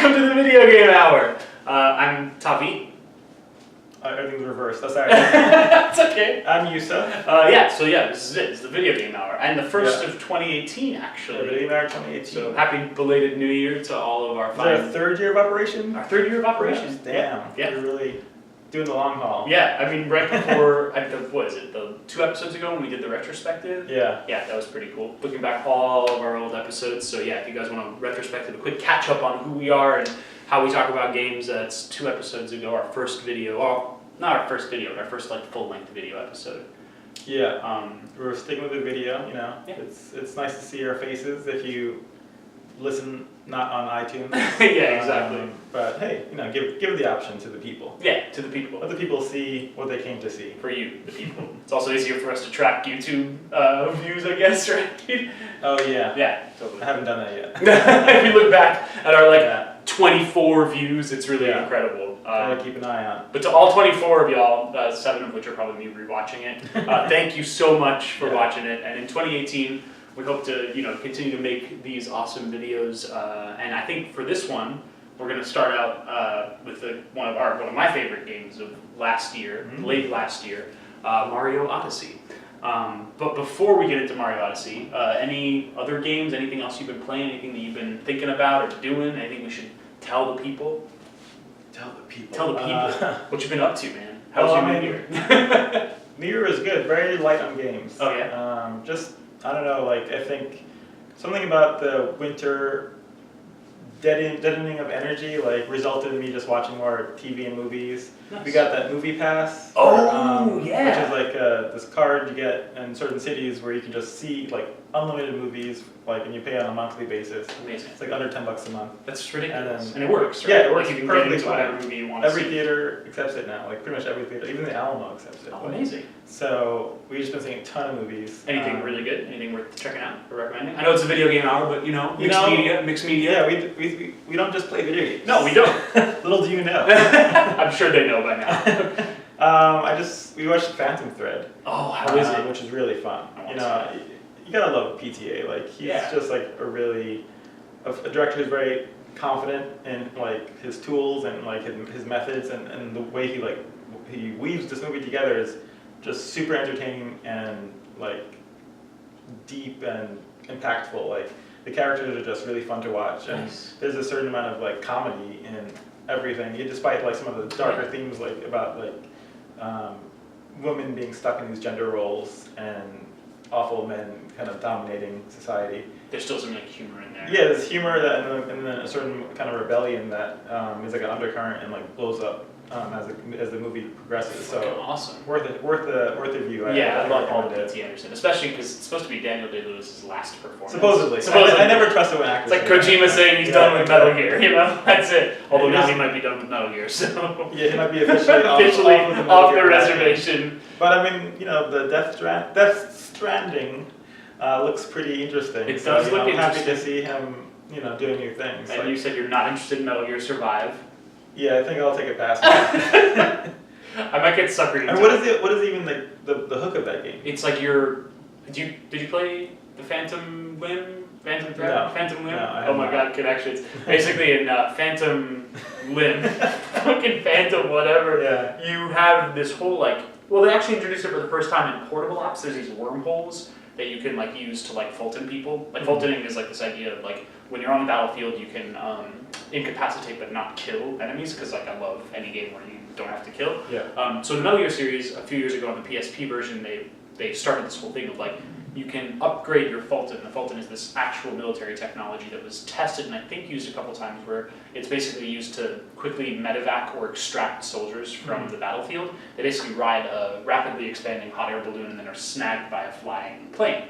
Welcome to the Video Game Hour. I'm Tavit. Everything's reversed. That's alright. That's okay. I'm Yussef. This is it. It's the Video Game Hour. And the first of 2018, actually. The Video Game Hour 2018. So happy belated New Year to all of our Is that our third year of operation? Our third year of operation. Damn. Yeah. We're really doing the long haul. Yeah, I mean, right before, the 2 episodes ago when we did the retrospective? Yeah. Yeah, that was pretty cool. Looking back all of our old episodes. So yeah, if you guys want a retrospective, a quick catch up on who we are and how we talk about games, it's 2 episodes ago, our first video. Well, not our first video, but our first full-length video episode. Yeah. We're sticking with the video, you know. Yeah. It's nice to see our faces if you listen not on iTunes. Yeah, exactly. But hey, you know, give the option to the people. Yeah, to the people. Let the people see what they came to see. For you, the people. It's also easier for us to track YouTube views, I guess, right? Oh yeah. Yeah, totally. I haven't done that yet. If you look back at our 24 views, it's really incredible. Gotta keep an eye on. But to all 24 of y'all, 7 of which are probably me rewatching it, thank you so much for watching it. And in 2018, we hope to continue to make these awesome videos. And I think for this one, we're going to start out with one of my favorite games of last year, late last year, Mario Odyssey. But before we get into Mario Odyssey, any other games, anything else you've been playing, anything that you've been thinking about or doing, anything we should tell the people? Tell the people. Tell the people what you've been up to, man. How's your New Year? New Year was good. Very light on games. Oh yeah. I don't know. I think something about the winter deadening of energy resulted in me just watching more TV and movies. Nice. We got that movie pass. Oh yeah. Which is this card you get in certain cities where you can just see unlimited movies, and you pay on a monthly basis. Amazing. It's under $10 a month. That's ridiculous. And it works, right? Yeah, it works you can perfectly get into whatever movie you want. Every theater accepts it now. Pretty much every theater, even the Alamo accepts it. Oh, amazing. So we've just been seeing a ton of movies. Anything really good? Anything worth checking out or recommending? I know it's a video game hour, but mixed media. Yeah, we don't just play video games. No, we don't. Little do you know. I'm sure they know by now. We watched Phantom Thread. Oh, how is it? Which is really fun. You gotta love PTA. He's just a director who's very confident in his tools and his methods and the way he weaves this movie together is just super entertaining and deep and impactful. The characters are just really fun to watch, and there's a certain amount of comedy in everything, despite some of the darker themes about women being stuck in these gender roles and awful men kind of dominating society. There's still some humor in there. Yeah, there's humor and then a certain kind of rebellion that is an undercurrent and blows up as the movie progresses. So awesome. Worth a view. I love all the P.T. Anderson, especially because it's supposed to be Daniel Day-Lewis's last performance. Supposedly. I never trust it when actors. It's Kojima saying he's done with Metal Gear. That's it. Although now he might be done with Metal Gear. So yeah, he might be officially off the reservation. But the Death Stranding looks pretty interesting. It does look interesting. I'm happy to see him, doing new things. And you said you're not interested in Metal Gear Survive. Yeah, I think I'll take a pass. I might get suckered into it. What is even the hook of that game? It's did you play the Phantom Limb? Phantom Thread? No. Phantom Limb? No, oh my god, connections. Basically in Phantom Limb, fucking Phantom whatever, you have this whole they actually introduced it for the first time in portable apps. There's these wormholes that you can use to Fulton people. Fultoning is this idea of when you're on the battlefield you can incapacitate but not kill enemies, because I love any game where you don't have to kill. Yeah. So the Metal Gear series a few years ago on the PSP version they started this whole thing of you can upgrade your Fulton. The Fulton is this actual military technology that was tested and I think used a couple times, where it's basically used to quickly medevac or extract soldiers from the battlefield. They basically ride a rapidly expanding hot air balloon and then are snagged by a flying plane.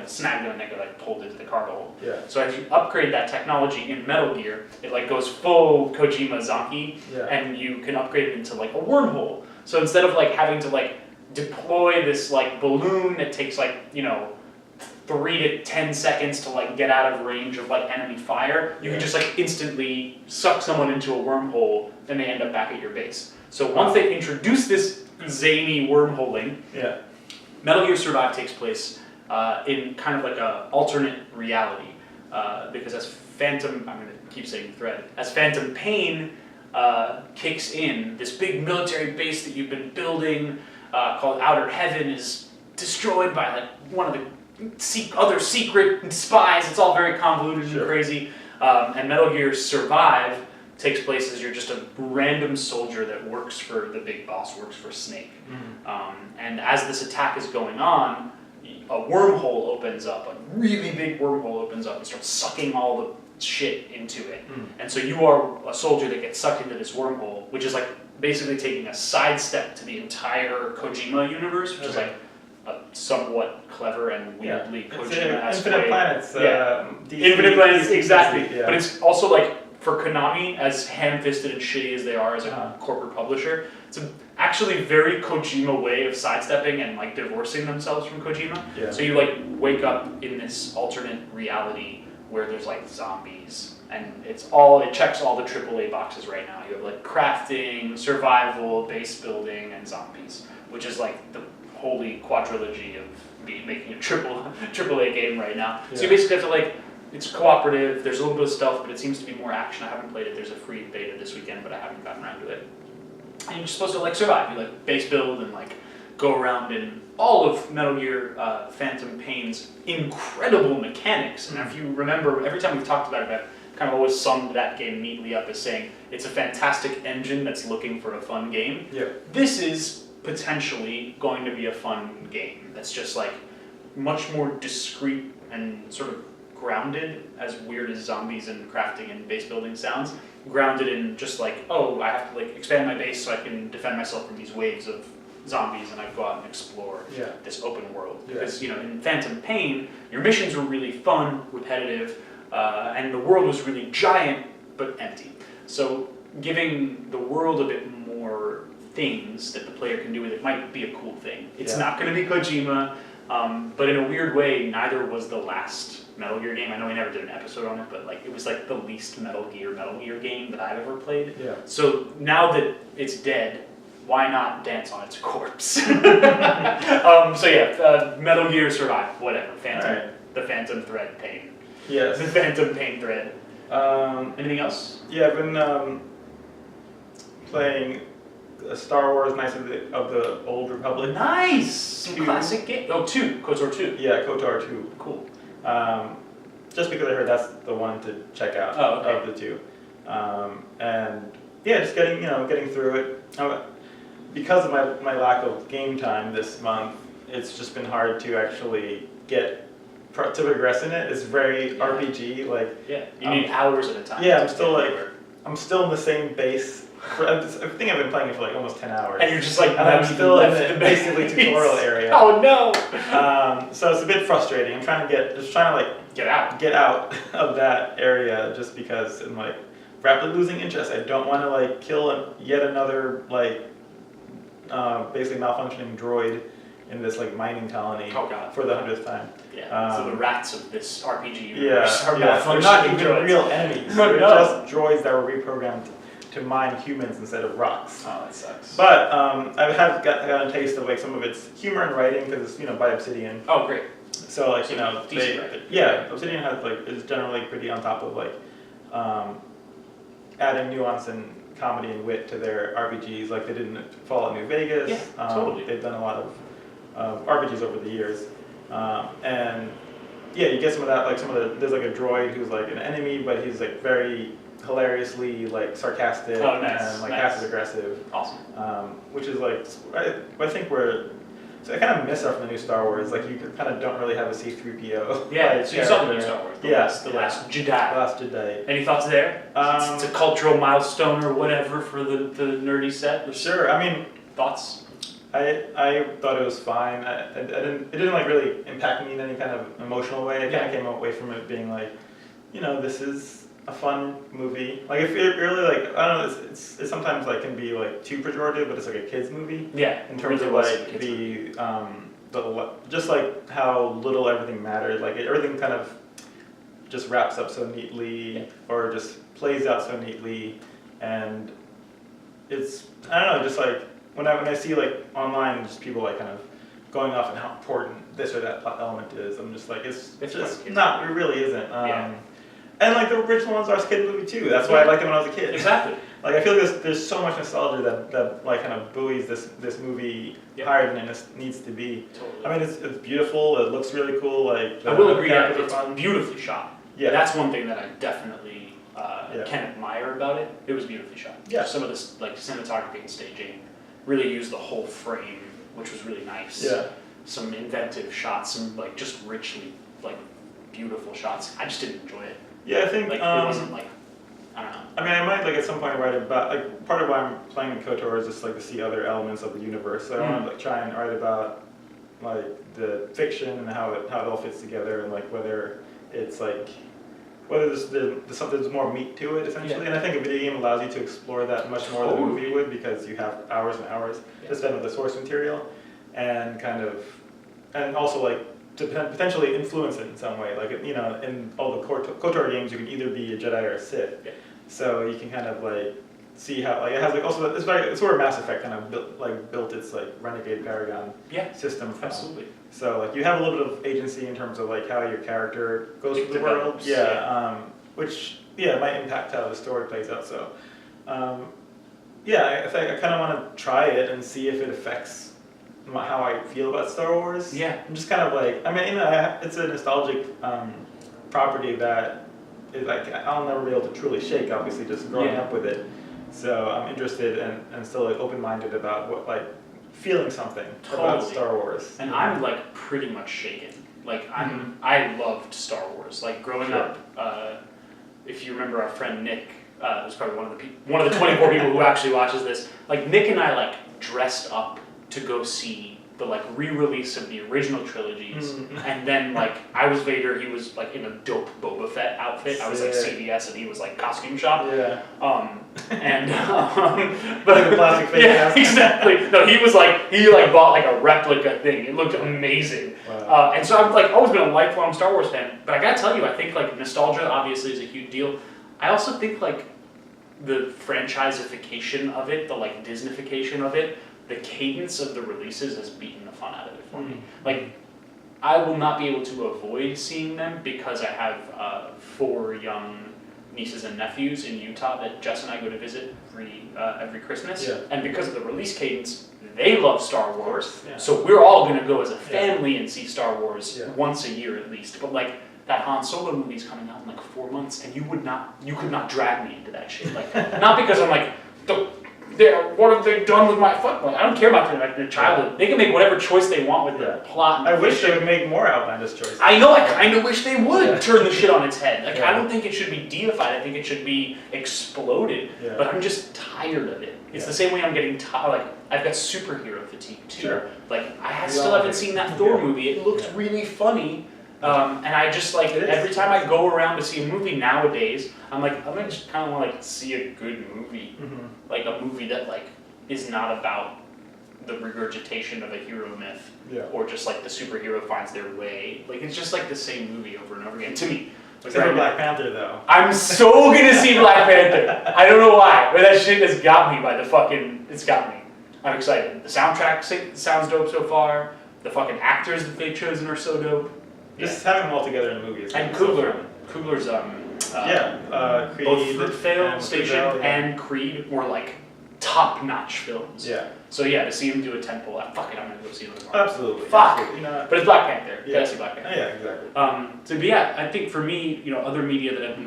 Snagged and they get pulled into the cargo hold. Yeah. So as you upgrade that technology in Metal Gear, it goes full Kojima Zonky, and you can upgrade it into a wormhole. So instead of having to deploy this balloon that takes 3 to 10 seconds to get out of range of enemy fire, you can just instantly suck someone into a wormhole and they end up back at your base. So once they introduce this zany wormholing, Metal Gear Survive takes place in kind of a alternate reality, because as I'm going to keep saying thread, as Phantom Pain kicks in, this big military base that you've been building called Outer Heaven is destroyed by like one of the other secret spies. It's all very convoluted and crazy. And Metal Gear Survive takes place as you're just a random soldier that works for the big boss, works for Snake. And as this attack is going on, a wormhole opens up, a really big wormhole opens up and starts sucking all the shit into it. And so you are a soldier that gets sucked into this wormhole, which is like basically taking a sidestep to the entire Kojima universe, which is like a somewhat clever and weirdly Kojima-esque Infinite way. Planets. Infinite Planets, exactly. Yeah. But it's also like, for Konami, as ham-fisted and shitty as they are as a corporate publisher, it's actually very Kojima way of sidestepping and like divorcing themselves from Kojima. Yeah. So you like wake up in this alternate reality where there's like zombies, and it checks all the AAA boxes right now. You have like crafting, survival, base building, and zombies, which is like the holy quadrilogy of making a AAA game right now. So you basically have to like, it's cooperative, there's a little bit of stealth, but it seems to be more action. I haven't played it, there's a free beta this weekend, but I haven't gotten around to it. And you're supposed to like survive, you like base build and like go around in all of Metal Gear Phantom Pain's incredible mechanics. And if you remember, every time we've talked about it, I've kind of always summed that game neatly up as saying, it's a fantastic engine that's looking for a fun game. This is potentially going to be a fun game that's just like much more discreet and sort of grounded, as weird as zombies and crafting and base building sounds, grounded in just like, oh, I have to like expand my base so I can defend myself from these waves of zombies, and I go out and explore this open world. Because, you know, in Phantom Pain, your missions were really fun, repetitive, and the world was really giant, but empty. So giving the world a bit more things that the player can do with it might be a cool thing. It's not going to be Kojima, but in a weird way, neither was the last Metal Gear game. I know we never did an episode on it, but like it was like the least Metal Gear game that I've ever played. So now that it's dead, why not dance on its corpse? Metal Gear Survive, whatever. The Phantom Thread Pain. Yes. The Phantom Pain Thread. Anything else? Yeah, I've been playing Star Wars Knights of the Old Republic. Nice! Some classic game. Oh, 2. KOTOR 2. Yeah, KOTOR 2. Cool. Just because I heard that's the one to check out of the two. And yeah, just getting through it. Because of my lack of game time this month, it's just been hard to actually get to progress in it. It's very RPG, like you need hours at a time. Yeah, I'm still in the same base. I think I've been playing it for like almost 10 hours. And you're just like, I'm still in the basically tutorial area. Oh no! So it's a bit frustrating. I'm trying to get out of that area just because I'm like rapidly losing interest. I don't want to like kill yet another like basically malfunctioning droid in this like mining colony for the 100th time. So the rats of this RPG universe are they're not even droids. real enemies. They're just droids that were reprogrammed to mine humans instead of rocks. Oh, that sucks. But I have gotten a taste of like some of its humor and writing because it's by Obsidian. Oh, great. So like Obsidian has is generally pretty on top of like adding nuance and comedy and wit to their RPGs. Like they did in Fallout New Vegas. Yeah, totally. They've done a lot of RPGs over the years, and you get some of that. Like there's like a droid who's like an enemy, but he's like very hilariously like sarcastic and like passive aggressive. Awesome. Which is like I think so I kind of miss that from the new Star Wars. Like you kind of don't really have a C-3PO. Yeah, so you saw the new Star Wars. The Last Jedi. Last Jedi. Any thoughts there? It's a cultural milestone or whatever for the nerdy set. Sure. I mean, thoughts? I thought it was fine. It didn't like really impact me in any kind of emotional way. I kind of came away from it being like, this is a fun movie. Like if it really like I don't know, it's sometimes like can be like too pejorative, but it's like a kids movie. Yeah. In terms of like the just like how little everything mattered. Like everything kind of just wraps up so neatly, or just plays out so neatly, and it's I don't know, just like when I see like online just people like kind of going off on how important this or that element is, I'm just like it's just not, it really isn't. And like the original ones are a kid movie too. That's why I liked them when I was a kid. Exactly. Like I feel like there's so much nostalgia that like kind of buoys this movie higher than it needs to be. Totally. I mean, it's beautiful. It looks really cool. Like I will agree that characters it's are fun. beautifully shot. Yeah. That's one thing that I definitely can admire about it. It was beautifully shot. Yeah. Some of this like cinematography and staging really used the whole frame, which was really nice. Yeah. Some inventive shots, some like just richly like beautiful shots. I just didn't enjoy it. Yeah, I think Like it wasn't like, I don't know. I mean, I might like at some point write about like part of why I'm playing KOTOR is just like to see other elements of the universe. So I want to like try and write about like the fiction and how it all fits together and like whether it's like whether there's more meat to it essentially. And I think a video game allows you to explore that much more than a movie would because you have hours and hours to spend with the source material and kind of and also like to potentially influence it in some way. Like, you know, in all the KOTOR games, you can either be a Jedi or a Sith. Yeah. So you can kind of like see how, like, it has like also, it's where Mass Effect kind of built its like Renegade Paragon system from. Absolutely. So like you have a little bit of agency in terms of like how your character goes through the world. Which might impact how the story plays out. So I think I kind of want to try it and see if it affects how I feel about Star Wars. Yeah. I'm just kind of like, I mean, you know, it's a nostalgic property that is like I'll never be able to truly shake. Obviously, just growing up with it. So I'm interested and still like open-minded about what like feeling something about Star Wars. And I'm like pretty much shaken. Like I loved Star Wars. Like growing up, if you remember our friend Nick, who's probably one of the 24 people who actually watches this. Like Nick and I like dressed up to go see the like re-release of the original trilogies, and then like I was Vader, he was like in a dope Boba Fett outfit. I was like CVS and he was like costume shop. Yeah. But like a plastic face. Yeah, exactly. No, he bought like a replica thing. It looked amazing. Wow. And so I've like always been a lifelong Star Wars fan. But I gotta tell you, I think like nostalgia obviously is a huge deal. I also think like the franchisification of it, the like Disneyfication of it, the cadence of the releases has beaten the fun out of it for me. Like, I will not be able to avoid seeing them because I have 4 young nieces and nephews in Utah that Jess and I go to visit every Christmas. Yeah. And because of the release cadence, they love Star Wars. Yeah. So we're all going to go as a family and see Star Wars once a year at least. But like, that Han Solo movie's coming out in like 4 months, and you could not drag me into that shit. Like, not because I'm like, what have they done with my fuck? Like, I don't care about their childhood. They can make whatever choice they want with the plot. I wish they would make more outlandish choices. I know. I kind of wish they would turn the shit on its head. Like, I don't think it should be deified. I think it should be exploded. Yeah. But I'm just tired of it. It's the same way I'm getting tired. Like, I've got superhero fatigue too. Sure. Like, I still haven't seen that Thor movie. It looks really funny. And I just like every time I go around to see a movie nowadays, I'm like, I'm gonna just kind of want to like see a good movie, like a movie that like is not about the regurgitation of a hero myth, or just like the superhero finds their way. Like it's just like the same movie over and over again to me. Except for Black Panther though. I'm so gonna see Black Panther. I don't know why, but that shit has got me by the fucking. It's got me. I'm excited. The soundtrack sounds dope so far. The fucking actors that they've chosen are so dope. Just having them all together in the movie is and Coogler's Creed, both Fruitvale Station and Creed were like top-notch films. Yeah. So yeah, to see him do a tentpole, fuck it, I'm gonna go see him tomorrow. Absolutely. Fuck. Absolutely. You know, but it's Black Panther. You gotta see Black Panther. Yeah, exactly. So but yeah, I think for me, you know, other media that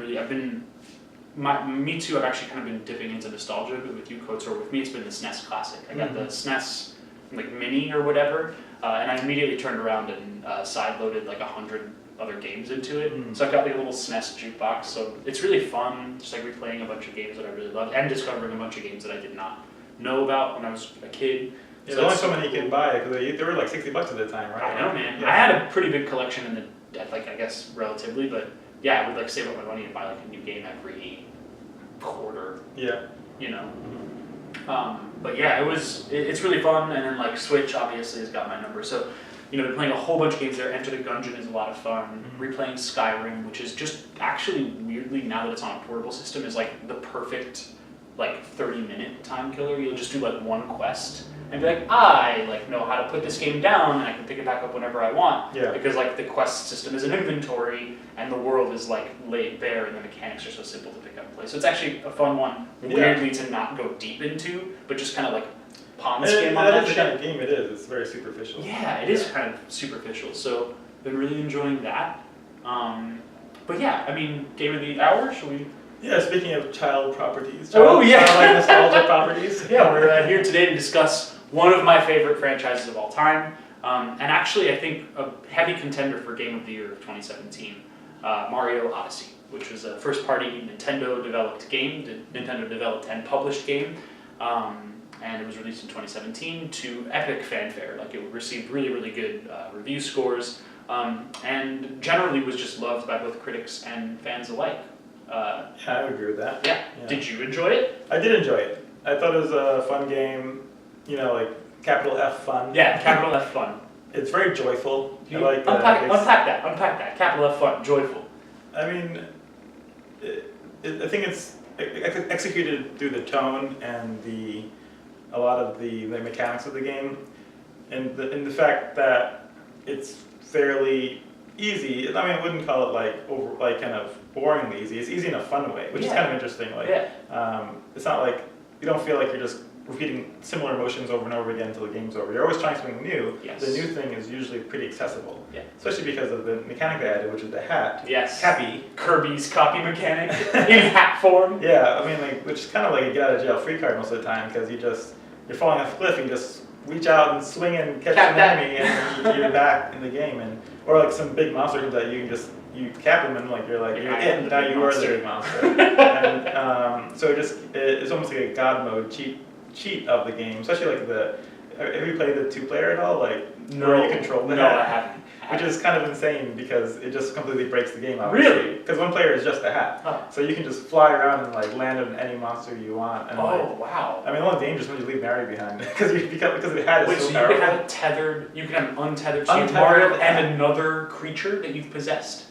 me too. I've actually kind of been dipping into nostalgia, but with you, KOTOR, with me, it's been the SNES Classic. I got the SNES like Mini or whatever. And I immediately turned around and side-loaded like 100 other games into it. So I've got like a little SNES jukebox. So it's really fun, just like replaying a bunch of games that I really loved and discovering a bunch of games that I did not know about when I was a kid. Yeah, there's only so many you can buy because they were like $60 at the time, right? I know, man. Yeah. I had a pretty big collection like I guess relatively, but yeah, I would like save up my money and buy like a new game every quarter. Yeah. You know. But yeah, it's really fun, and then like Switch obviously has got my number. So, you know, been playing a whole bunch of games there. Enter the Gungeon is a lot of fun. Replaying Skyrim, which is just actually weirdly, now that it's on a portable system, is like the perfect like 30-minute time killer. You'll just do like one quest, and be like, I like know how to put this game down, and I can pick it back up whenever I want. Yeah. Because like the quest system is an inventory, and the world is like laid bare, and the mechanics are so simple to pick up and play. So it's actually a fun one, weirdly to not go deep into, but just kind of like pawn skim on that That is shit. the kind of game it is. It's very superficial. Yeah, it is kind of superficial. So been really enjoying that. But yeah, I mean, game of the hour. Should we? Yeah, speaking of child properties. Yeah. Nostalgia properties. Yeah, we're here today to discuss one of my favorite franchises of all time, and actually I think a heavy contender for Game of the Year of 2017, Mario Odyssey, which was a first-party Nintendo-developed game, Nintendo-developed and published game, and it was released in 2017 to epic fanfare. Like it received really, really good review scores, and generally was just loved by both critics and fans alike. Yeah, I would agree with that. Yeah. Did you enjoy it? I did enjoy it. I thought it was a fun game, you know, like capital F fun. Yeah, capital F fun. It's very joyful. I like unpack that. Capital F fun, joyful. I mean, I think it's executed through the tone and a lot of the mechanics of the game, and the fact that it's fairly easy. I mean, I wouldn't call it like kind of boringly easy. It's easy in a fun way, which is kind of interesting. It's not like you don't feel like you're just repeating similar motions over and over again until the game's over. You're always trying something new. Yes. The new thing is usually pretty accessible. Yeah. Especially because of the mechanic they added, which is the hat. Yes. Cappy. Kirby's copy mechanic in hat form. Yeah, I mean, which is kind of like a get out of jail free card most of the time, because you're falling off a cliff and you just reach out and swing and catch an enemy, and then you're back in the game. Or like some big monster comes at you, you cap him, and you're in. Now you are the big monster. And so it's almost like a god mode cheat of the game, especially like have you played the 2-player at all? No, where you control the no, hat? I haven't. Which is kind of insane because it just completely breaks the game out. Really? Because one player is just a hat. Oh. So you can just fly around and land on any monster you want. And wow. I mean, a lot of dangerous when you leave Mario behind because the hat is so you powerful. can have it tethered, you can have it untethered, so you have Mario and another creature that you've possessed?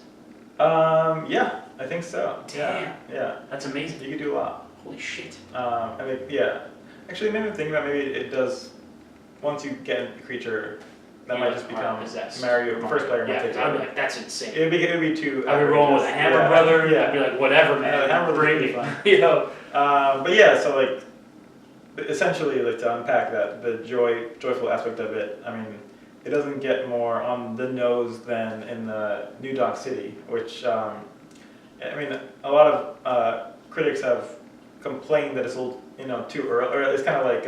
Yeah, I think so. Damn. Yeah. That's amazing. You can do a lot. Holy shit. I mean, yeah. Actually, maybe I'm thinking about maybe it does, once you get a creature, that might just become Mario, first player might take it. I'd be like, that's insane. It'd be too. I'd be rolling with a Hammer Brother, I'd be like, whatever, man. Hammer bring it. But yeah, so essentially, to unpack that, the joyful aspect of it, I mean, it doesn't get more on the nose than in the New Donk City, which, I mean, a lot of critics have complained that it's a little, too early, or it's kind of like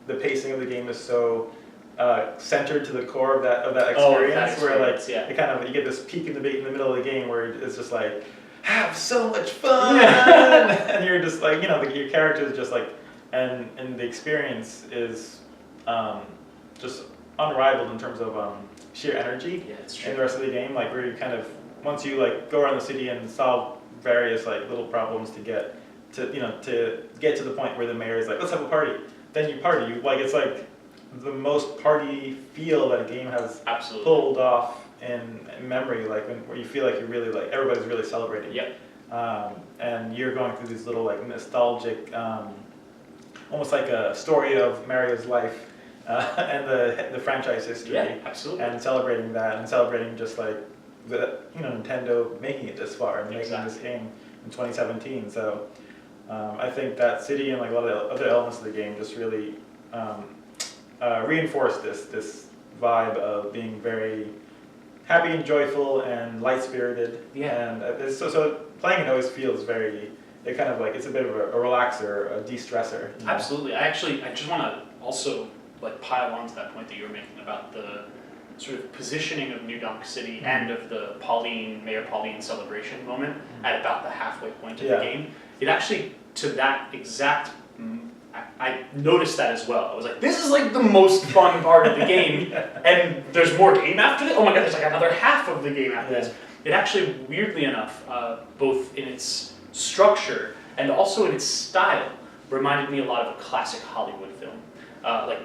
the pacing of the game is so centered to the core of that experience, it kind of, you get this peak in the middle of the game where it's just like, have so much fun, and you're just like, your character is just like, and the experience is just unrivaled in terms of sheer energy in the rest of the game, where you kind of, once you go around the city and solve various little problems to get to the point where the mayor is like, let's have a party, then you party, it's like the most party feel that a game has pulled off in memory, where you feel like you're really everybody's really celebrating. Yep. And you're going through these little nostalgic, almost like a story of Mario's life and the franchise history. Yeah, absolutely. And celebrating that, and celebrating just Nintendo making it this far and making this game in 2017. So I think that city and a lot of other elements of the game just really reinforced this vibe of being very happy and joyful and light-spirited. Yeah. And so playing it always feels very, it's a bit of a relaxer, a de-stressor. Absolutely. I just want to also pile on to that point that you were making about the sort of positioning of New Donk City and of the Mayor Pauline celebration moment at about the halfway point of the game. It actually, to that exact, I noticed that as well. I was like, this is the most fun part of the game, and there's more game after this? Oh my god, there's another half of the game after this. It actually, weirdly enough, both in its structure and also in its style, reminded me a lot of a classic Hollywood film.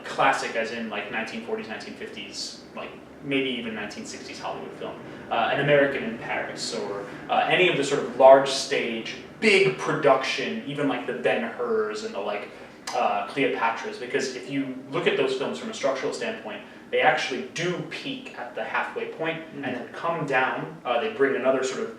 Classic as in 1940s, 1950s, maybe even 1960s Hollywood film. An American in Paris, or any of the sort of large stage, big production, even the Ben-Hurs and the Cleopatra's, because if you look at those films from a structural standpoint, they actually do peak at the halfway point and then come down. They bring another sort of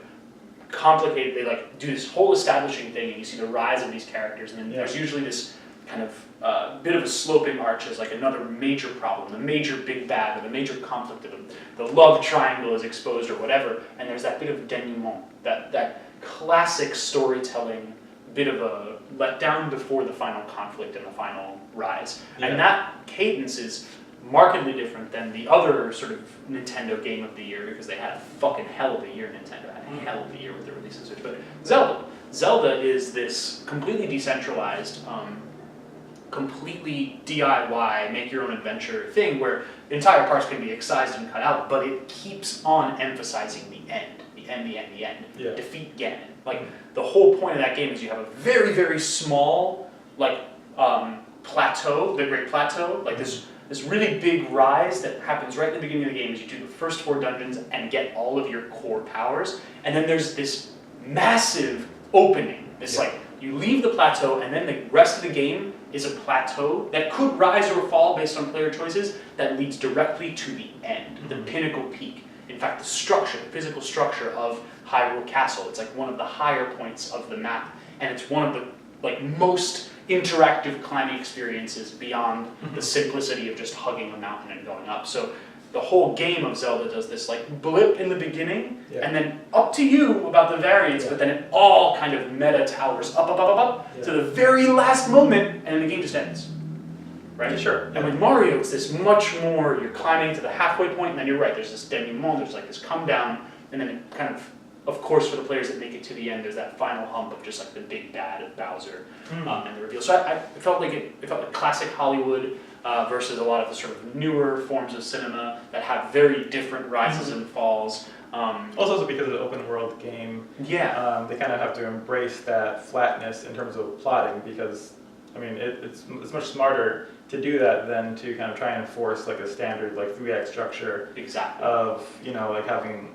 complicated, they like do this whole establishing thing, and you see the rise of these characters, and then there's usually this kind of bit of a sloping arch as like another major problem, the major big bad, or the major conflict of them. The love triangle is exposed or whatever, and there's that bit of denouement, that classic storytelling bit of a letdown before the final conflict and the final rise. And that cadence is markedly different than the other sort of Nintendo game of the year, because they had a fucking hell of a year. Nintendo had a hell of a year with the release of Switch. But Zelda is this completely decentralized, completely DIY, make your own adventure thing where entire parts can be excised and cut out, but it keeps on emphasizing the end. Defeat Ganon. Like, the whole point of that game is you have a very, very small, like, plateau, the Great Plateau, like this really big rise that happens right at the beginning of the game as you do the first 4 dungeons and get all of your core powers. And then there's this massive opening. It's like, you leave the plateau, and then the rest of the game is a plateau that could rise or fall based on player choices that leads directly to the end, the pinnacle peak. In fact, the structure, the physical structure of Hyrule Castle, it's like one of the higher points of the map, and it's one of the like most interactive climbing experiences beyond the simplicity of just hugging a mountain and going up. So the whole game of Zelda does this like blip in the beginning, and then up to you about the variants, but then it all kind of meta towers up to the very last moment, and then the game just ends. Right? Sure. And with Mario, it's this much more, you're climbing to the halfway point, and then you're right, there's this denouement, there's like this come down, and then it kind of course, for the players that make it to the end, there's that final hump of just like the big bad of Bowser and the reveal. So I felt like it felt like classic Hollywood versus a lot of the sort of newer forms of cinema that have very different rises and falls. Also because it's an open world game, they kind of have to embrace that flatness in terms of plotting, because I mean it's much smarter to do that than to kind of try and enforce like a standard like 3-act structure of like having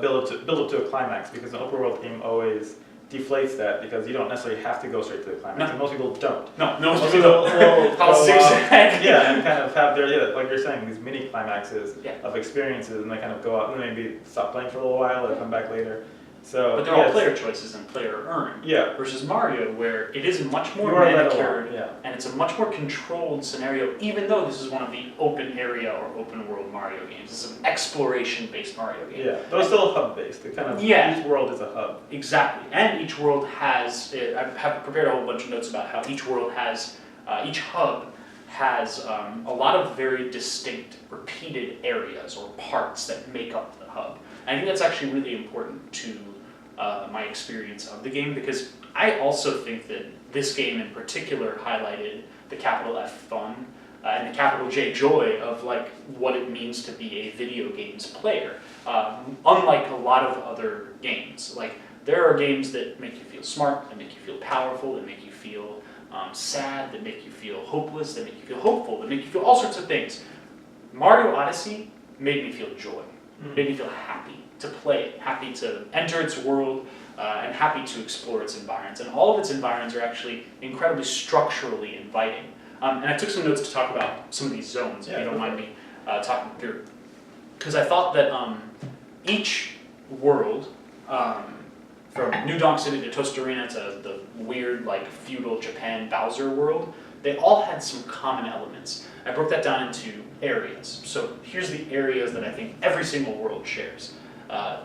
build up to a climax, because an open world game always deflates that, because you don't necessarily have to go straight to the climax, and most people don't. Most people will zigzag. And kind of have their, like you're saying, these mini climaxes of experiences, and they kind of go out and maybe stop playing for a little while or come back later. So, but they're all player choices and player earned. Versus Mario, where it is much more manicured and it's a much more controlled scenario, even though this is one of the open area or open world Mario games. This is an exploration-based Mario game. Though it's still hub-based. It kind of each world is a hub. Exactly, and each world has. I have prepared a whole bunch of notes about how each world has, each hub has a lot of very distinct, repeated areas or parts that make up the hub. And I think that's actually really important to my experience of the game, because I also think that this game in particular highlighted the capital F fun and the capital J joy of like what it means to be a video games player. Unlike a lot of other games, like there are games that make you feel smart, that make you feel powerful, that make you feel sad, that make you feel hopeless, that make you feel hopeful, that make you feel all sorts of things. Mario Odyssey made me feel joy, made me feel happy to play it, happy to enter its world, and happy to explore its environs. And all of its environs are actually incredibly structurally inviting. And I took some notes to talk about some of these zones, if you don't mind me talking through. Because I thought that each world, from New Donk City to Tostarena to the weird, like, feudal Japan Bowser world, they all had some common elements. I broke that down into areas. So here's the areas that I think every single world shares.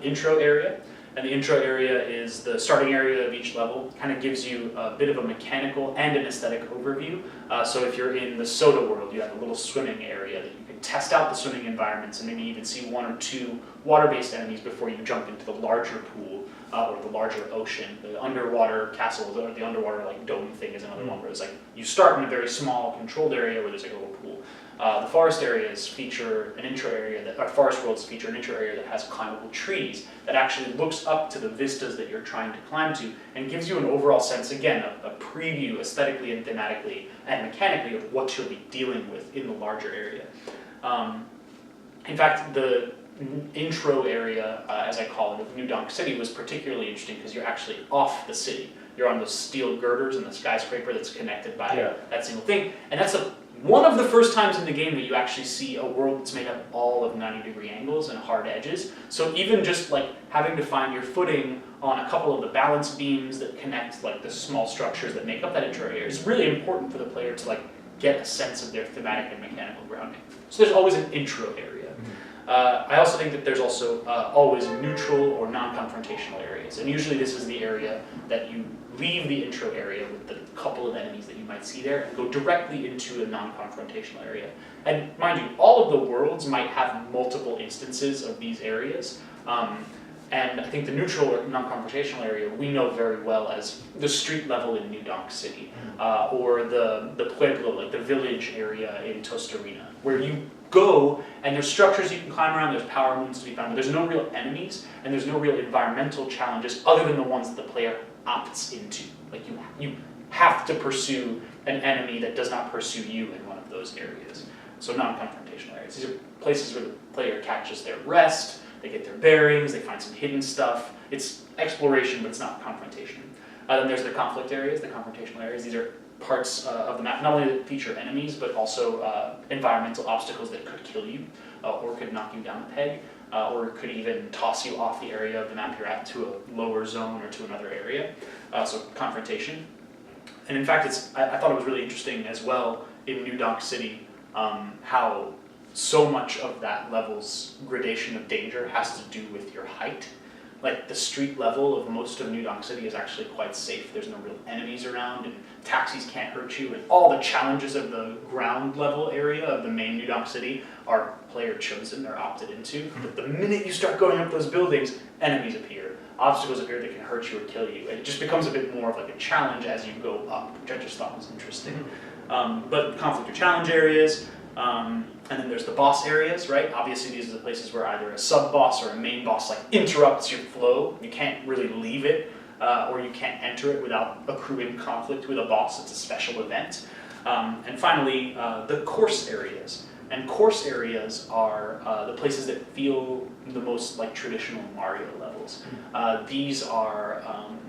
Intro area, and the intro area is the starting area of each level. Kind of gives you a bit of a mechanical and an aesthetic overview. So if you're in the soda world, you have a little swimming area that you can test out the swimming environments and maybe even see 1 or 2 water-based enemies before you jump into the larger pool or the larger ocean. The underwater castle, or the underwater like dome thing is another one where it's like you start in a very small controlled area where there's like a little pool. The forest areas feature an intro area forest worlds feature an intro area that has climbable trees that actually looks up to the vistas that you're trying to climb to and gives you an overall sense, again, a preview aesthetically and thematically and mechanically of what you'll be dealing with in the larger area. In fact, intro area, as I call it, of New Donk City was particularly interesting because you're actually off the city. You're on those steel girders and the skyscraper that's connected by that single thing. And that's one of the first times in the game that you actually see a world that's made up all of 90-degree angles and hard edges. So even just like having to find your footing on a couple of the balance beams that connect like the small structures that make up that intro area is really important for the player to like get a sense of their thematic and mechanical grounding. So there's always an intro area. I also think that there's also always neutral or non-confrontational areas. And usually this is the area that you leave the intro area with the couple of enemies that you might see there and go directly into a non-confrontational area. And mind you, all of the worlds might have multiple instances of these areas. And I think the neutral or non-confrontational area we know very well as the street level in New Donk City, or the pueblo, like the village area in Tostarena, where you go and there's structures you can climb around, there's power moons to be found, but there's no real enemies and there's no real environmental challenges other than the ones that the player opts into. Like you have to pursue an enemy that does not pursue you in one of those areas. So non-confrontational areas. These are places where the player catches their rest, they get their bearings, they find some hidden stuff. It's exploration, but it's not confrontation. Then there's the conflict areas, the confrontational areas. These are parts of the map, not only that feature enemies, but also environmental obstacles that could kill you, or could knock you down a peg, or could even toss you off the area of the map you're at to a lower zone or to another area. So confrontation. And in fact, I thought it was really interesting as well in New Donk City how so much of that level's gradation of danger has to do with your height. Like the street level of most of New Donk City is actually quite safe. There's no real enemies around and taxis can't hurt you, and all the challenges of the ground level area of the main New Donk City are player chosen, they're opted into. But the minute you start going up those buildings, enemies appear. Obstacles appear that can hurt you or kill you. And it just becomes a bit more of like a challenge as you go up, which I just thought was interesting. But conflict or challenge areas, and then there's the boss areas, right? Obviously these are the places where either a sub-boss or a main boss like interrupts your flow. You can't really leave it, or you can't enter it without accruing conflict with a boss. It's a special event. And finally, the course areas. And course areas are the places that feel the most like traditional Mario levels. These are,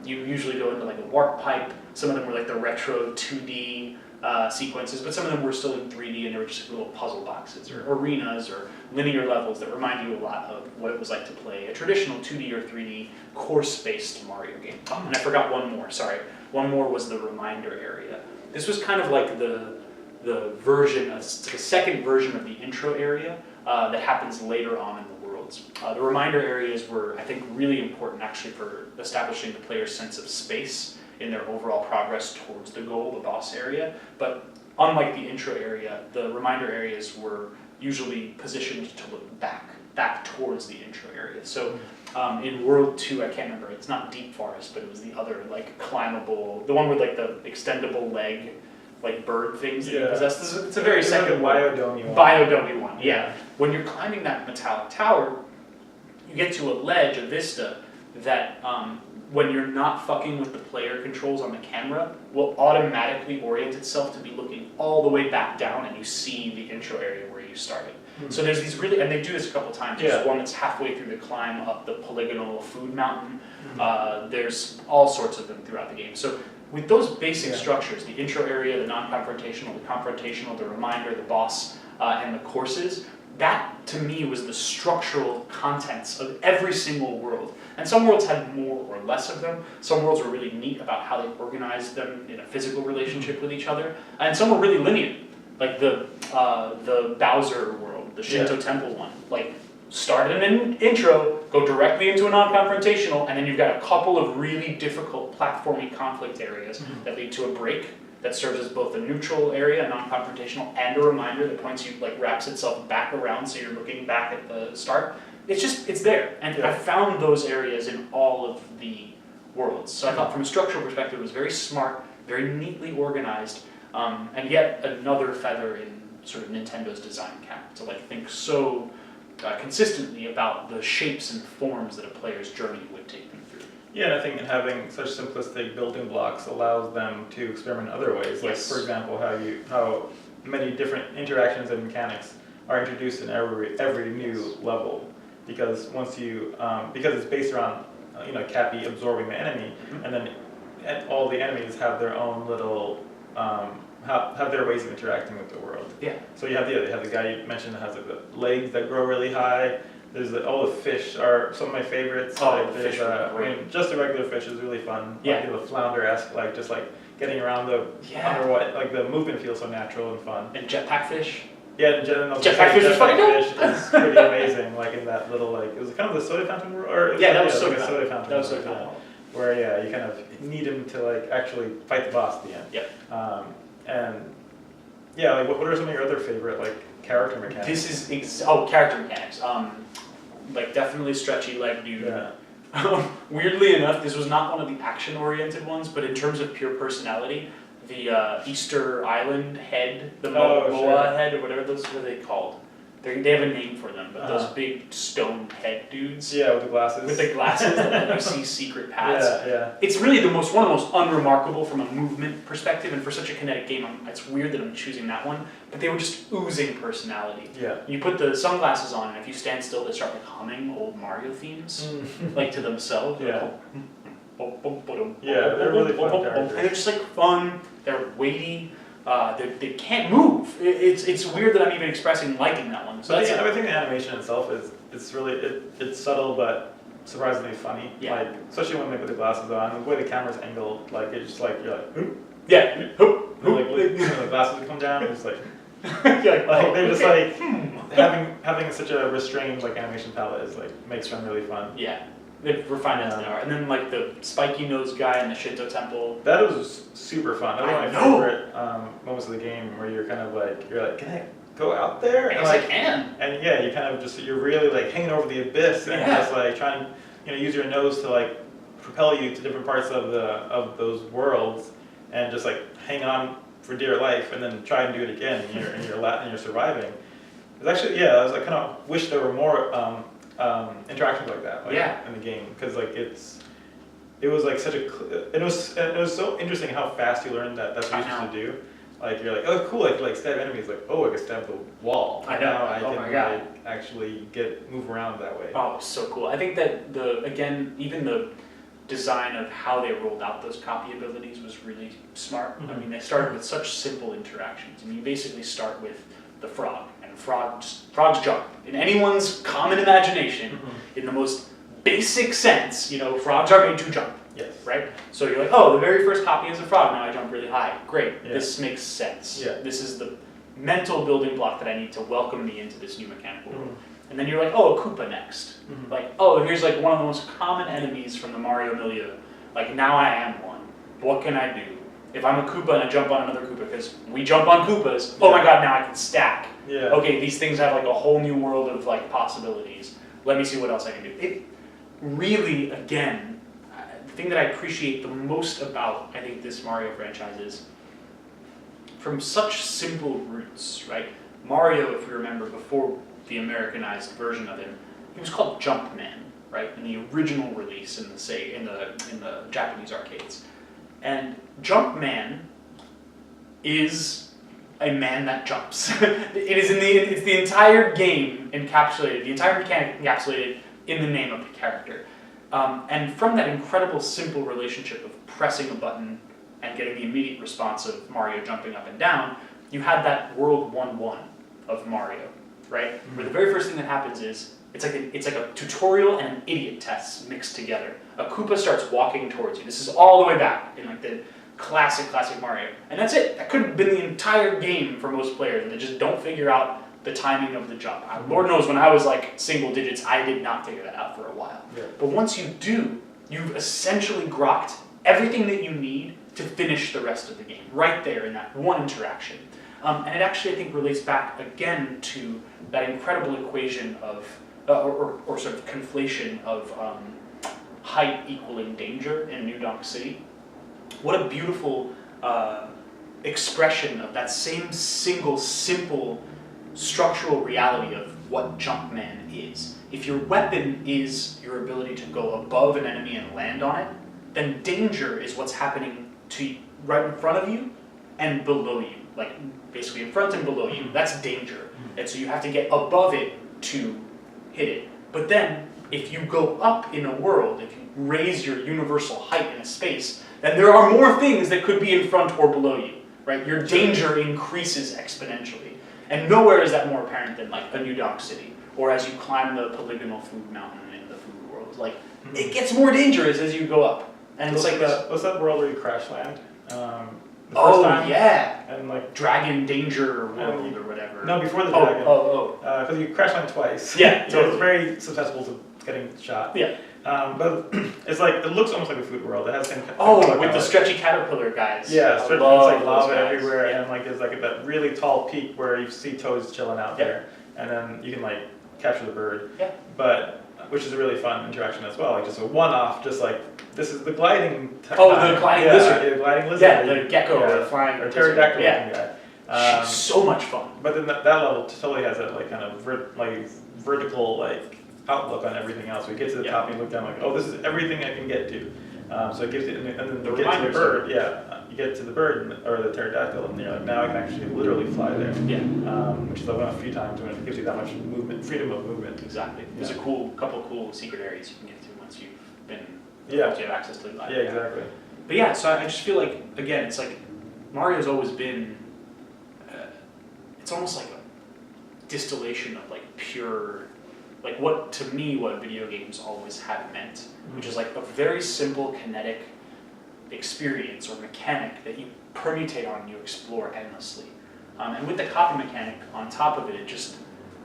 you usually go into like a warp pipe. Some of them were like the retro 2D sequences, but some of them were still in 3D and they were just little puzzle boxes or arenas or linear levels that remind you a lot of what it was like to play a traditional 2D or 3D course-based Mario game. And I forgot one more, sorry. One more was the reminder area. This was kind of like the version, the second version of the intro area that happens later on in the worlds. The reminder areas were, I think, really important actually for establishing the player's sense of space in their overall progress towards the goal, the boss area. But unlike the intro area, the reminder areas were usually positioned to look back towards the intro area. So in World 2, I can't remember, it's not Deep Forest, but it was the other like climbable, the one with like the extendable leg, like bird things that you possess. It's a very second one. Biodomi one, yeah. When you're climbing that metallic tower, you get to a ledge, a vista, that when you're not fucking with the player controls on the camera, will automatically orient itself to be looking all the way back down and you see the intro area where you started. So there's these really, and they do this a couple times, there's one that's halfway through the climb up the polygonal food mountain. There's all sorts of them throughout the game. So with those basic structures, the intro area, the non-confrontational, the confrontational, the reminder, the boss, and the courses, that to me was the structural contents of every single world. And some worlds had more or less of them. Some worlds were really neat about how they organized them in a physical relationship with each other. And some were really linear, like the Bowser world, the Shinto temple one. Like, start in an intro, go directly into a non-confrontational, and then you've got a couple of really difficult platforming conflict areas that lead to a break that serves as both a neutral area, a non-confrontational, and a reminder that points you, like wraps itself back around so you're looking back at the start. It's there. And I found those areas in all of the worlds. So I thought from a structural perspective it was very smart, very neatly organized, and yet another feather in sort of Nintendo's design cap to like think so consistently about the shapes and forms that a player's journey would take them through. Yeah, and I think having such simplistic building blocks allows them to experiment in other ways. Like, for example, how many different interactions and mechanics are introduced in every new level. because once you because it's based around Cappy absorbing the enemy, and then all the enemies have their own little have their ways of interacting with the world. Yeah. So you have the guy you mentioned that has like the legs that grow really high. There's all the fish are some of my favorites. Oh, like the fish are great. just a regular fish is really fun. Yeah. Like the flounder-esque, like just like getting around the underwater, like the movement feels so natural and fun. And jetpack fish. Yeah, jetpack fish is fucking dope. Is pretty amazing. Like in that little it was kind of the soda fountain that was soda fountain. That was soda fountain. Where you kind of need him to like actually fight the boss at the end. Yep. And like what are some of your other favorite like character mechanics? This is character mechanics. Like definitely stretchy leg dude. Yeah. Weirdly enough, this was not one of the action-oriented ones, but in terms of pure personality, the Easter Island head, the Moa head, or whatever what are they called? They have a name for them, but those big stone head dudes. Yeah, with the glasses. With the glasses that let you see secret paths. Yeah. It's really one of the most unremarkable from a movement perspective, and for such a kinetic game, it's weird that I'm choosing that one. But they were just oozing personality. Yeah. You put the sunglasses on, and if you stand still, they start like humming old Mario themes, like to themselves. Yeah. Yeah, they're really fun characters. And they're just like fun. They're weighty. They can't move. It's weird that I'm even expressing liking that one. So I think the animation itself it's really it's subtle but surprisingly funny. Yeah. Like especially when they put the glasses on, the way the camera's angled, like it's just like you're like hoop. Yeah. Hoop. Like the glasses come down, it's like they're just like having such a restrained like animation palette is like makes them really fun. Yeah. They've refined it to an hour. And then like the spiky nose guy in the Shinto temple. That was super fun. That was one of my favorite moments of the game where you're kind of like can I go out there? And I can. And yeah, you kind of you're really like hanging over the abyss and just like trying to use your nose to like propel you to different parts of those worlds and just like hang on for dear life and then try and do it again and you're surviving. It's actually I was like kind of wish there were more interactions like that in the game because like it was like such a it was so interesting how fast you learned that's what you're supposed to do. Like you're like, oh cool, I can like stab enemies. Like, oh, I can stab the wall. I know. Now I can like actually move around that way. Oh, so cool. I think that even the design of how they rolled out those copy abilities was really smart. I mean, they started with such simple interactions. I mean, you basically start with the frog, and frogs jump. In anyone's common imagination, in the most basic sense, frogs are made to jump. Yes. Right? So you're like, oh, the very first copy is a frog, now I jump really high. Great, this makes sense. Yeah. This is the mental building block that I need to welcome me into this new mechanical world. And then you're like, oh, a Koopa next. Like, oh, here's like one of the most common enemies from the Mario milieu. Like, now I am one. What can I do? If I'm a Koopa and I jump on another Koopa, because we jump on Koopas, oh my god, now I can stack. Yeah. Okay, these things have like a whole new world of like possibilities. Let me see what else I can do. It really, again, the thing that I appreciate the most about, I think, this Mario franchise is from such simple roots, right? Mario, if we remember, before the Americanized version of him, he was called Jumpman, right? In the original release in the Japanese arcades. And Jumpman is a man that jumps. It's the entire game encapsulated, the entire mechanic encapsulated in the name of the character. And from that incredible simple relationship of pressing a button and getting the immediate response of Mario jumping up and down, you had that world 1-1 of Mario, right? Where the very first thing that happens is, it's like a tutorial and an idiot test mixed together. A Koopa starts walking towards you. This is all the way back in like the classic Mario. And that's it. That could have been the entire game for most players, and they just don't figure out the timing of the jump. Lord knows when I was like single digits, I did not figure that out for a while. Yeah. But once you do, you've essentially grokked everything that you need to finish the rest of the game, right there in that one interaction. And it actually, I think, relates back again to that incredible equation of, or sort of conflation of height equaling danger in New Donk City. What a beautiful expression of that same single, simple structural reality of what Jumpman is. If your weapon is your ability to go above an enemy and land on it, then danger is what's happening right in front of you and below you. Like basically in front and below you. That's danger. And so you have to get above it to hit it. But then, if you go up in a world, if you raise your universal height in a space, then there are more things that could be in front or below you, right? Your danger increases exponentially. And nowhere is that more apparent than like a New Donk City, or as you climb the polygonal food mountain in the food world. Like, it gets more dangerous as you go up. And it's like what's that world where you crash land? The first oh time, yeah, and like Dragon Danger World or whatever. no, before the dragon. Because you crash land twice. Yeah, so totally. it's very susceptible to getting shot. Yeah. But it's like it looks almost like a food world. It has some with the stretchy caterpillar guys. Yeah, it's like lava everywhere, yeah. and like there's like that really tall peak where you see toads chilling out there, and then you can like capture the bird. Yeah. But which is a really fun interaction as well. Like just a one-off, just like this is the gliding. The gliding lizard. Yeah, the gliding lizard. Yeah, the gecko or the flying or pterodactyl looking guy. She's so much fun. But then that level totally has that like kind of vertical like outlook on everything else. We get to the top and you look down like, oh, this is everything I can get to. So it gives you, and then you get to the bird. You get to the bird or the pterodactyl, and you're like, now I can actually literally fly there. Yeah. Which is a few times when it gives you that much movement, freedom of movement. Exactly. There's a couple cool secret areas you can get to once you've been. Yeah. Once you have access to the glide. Yeah, exactly. But yeah, so I just feel like again, it's like Mario's always been. It's almost like a distillation of like pure. Like what video games always have meant, which is like a very simple kinetic experience or mechanic that you permutate on and you explore endlessly. And with the copy mechanic on top of it, it just,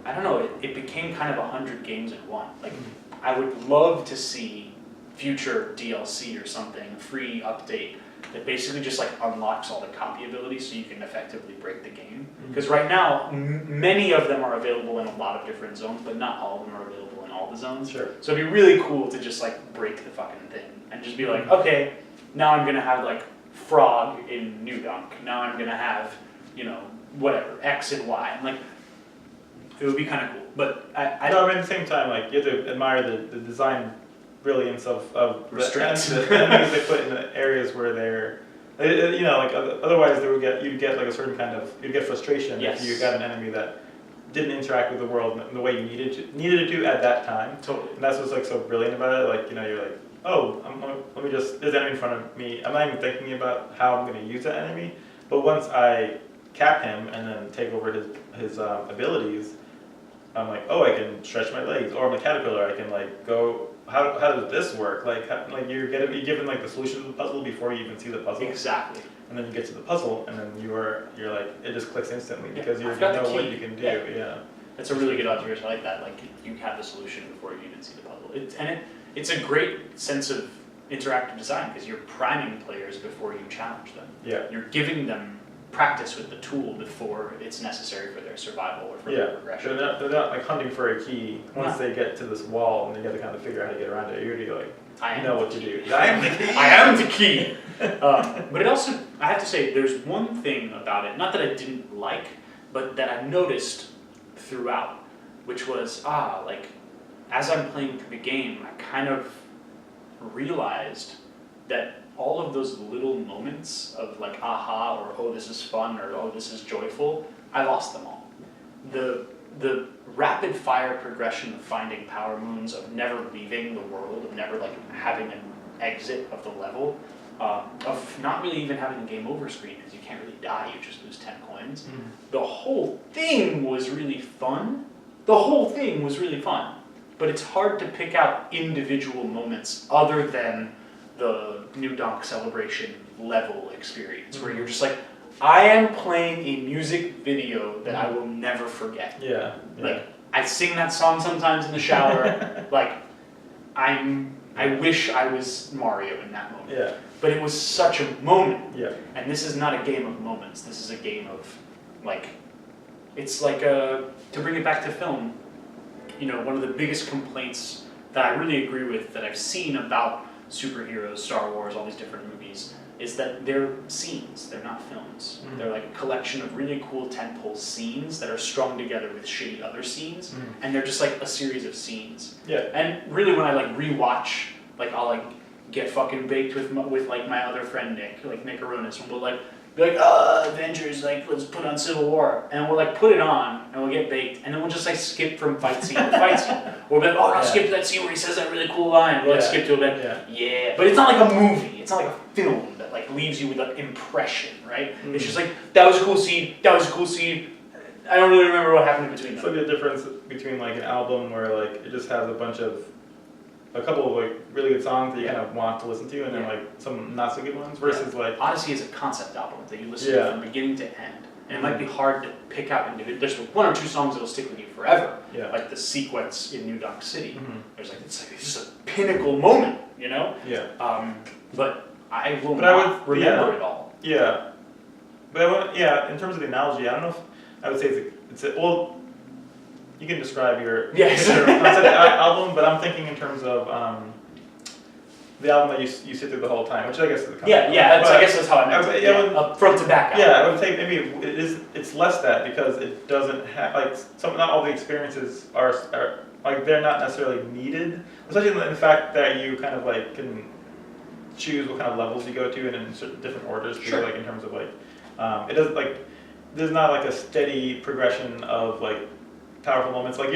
I don't know, it became kind of 100 games in one. Like, I would love to see future DLC or something, a free update that basically just like unlocks all the copy abilities so you can effectively break the game. Because right now, many of them are available in a lot of different zones, but not all of them are available in all the zones. Sure. So it'd be really cool to just like break the fucking thing and just be like, okay, now I'm gonna have like Frog in New Donk. Now I'm gonna have, whatever, X and Y. And like, it would be kind of cool. But I at the same time, like you have to admire the design brilliance of the enemies they put in the areas where they're, otherwise you'd get like a certain kind of, you'd get frustration if you got an enemy that didn't interact with the world in the way you needed it to at that time. Totally. And that's what's like so brilliant about it. Like, you're like, oh, let me just, there's an enemy in front of me. I'm not even thinking about how I'm going to use that enemy. But once I cap him and then take over his abilities, I'm like, oh, I can stretch my legs. Or I'm a caterpillar, I can like go, how does this work? Like you're given like the solution to the puzzle before you even see the puzzle. Exactly. And then you get to the puzzle, and then you're like, it just clicks instantly because you know what you can do. Yeah. That's a really good observation. I like that. Like you have the solution before you even see the puzzle. It's a great sense of interactive design because you're priming players before you challenge them. Yeah. You're giving them practice with the tool before it's necessary for their survival or for their progression. They're not like hunting for a key once they get to this wall and they got to kind of figure out how to get around it. You're already like, I know what to do. I am the key. I am the key. But it also, I have to say, there's one thing about it, not that I didn't like, but that I noticed throughout, which was, like, as I'm playing through the game, I kind of realized that all of those little moments of like, aha, or oh, this is fun, or oh, this is joyful, I lost them all. The rapid fire progression of finding power moons, of never leaving the world, of never like having an exit of the level, of not really even having a game over screen because you can't really die, you just lose 10 coins. The whole thing was really fun. But it's hard to pick out individual moments other than the New Donk celebration level experience where you're just like, I am playing a music video that I will never forget. Yeah. Like, I sing that song sometimes in the shower. Like, I wish I was Mario in that moment. Yeah. But it was such a moment. Yeah. And this is not a game of moments. This is a game of, like, it's like to bring it back to film, one of the biggest complaints that I really agree with that I've seen about superheroes, Star Wars, all these different movies, is that they're scenes, they're not films. They're like a collection of really cool tentpole scenes that are strung together with shitty other scenes, and they're just like a series of scenes. Yeah. And really when I like rewatch, like I'll like get fucking baked with like my other friend Nick Aronis, and we'll like be like, Avengers, like, let's put on Civil War. And we'll, like, put it on, and we'll get baked, and then we'll just, like, skip from fight scene to fight scene. Or we'll be like, oh, I'll skip to that scene where he says that really cool line. We'll, like, skip to it, yeah. But it's not like a movie. It's not like a film that, like, leaves you with an impression, right? It's just like, that was a cool scene, that was a cool scene. I don't really remember what happened in between them. It's like the difference between, like, an album where, like, it just has a couple of, like, really good songs that you kind of want to listen to, and then, like, some not so good ones, versus, like... Odyssey is a concept album that you listen to from beginning to end. And it might be hard to pick out individual. There's one or two songs that'll stick with you forever, like the sequence in New Donk City. There's like it's just a pinnacle moment, you know. But I will not remember it all. Yeah, but in terms of the analogy, I don't know if I would say well, you can describe your concept album, but I'm thinking in terms of the album that you sit through the whole time, which I guess is the concept. I guess that's how I meant it. Up front to back. I would say maybe it's less that, because it doesn't have, like, not all the experiences are like, they're not necessarily needed, especially in the fact that you kind of, like, can choose what kind of levels you go to and in certain different orders too, like, in terms of, like, it doesn't, like, there's not, like, a steady progression of, like, powerful moments. Like,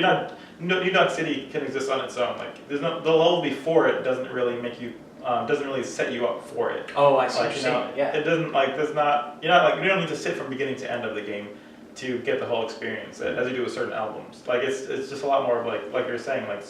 New Donk City can exist on its own. Like, there's no, the level before it doesn't really make you, doesn't really set you up for it. Oh, I see like, what you're saying. Yeah. It doesn't, like, there's not, you don't need to sit from beginning to end of the game to get the whole experience, as you do with certain albums. Like, it's just a lot more of, like you're saying, like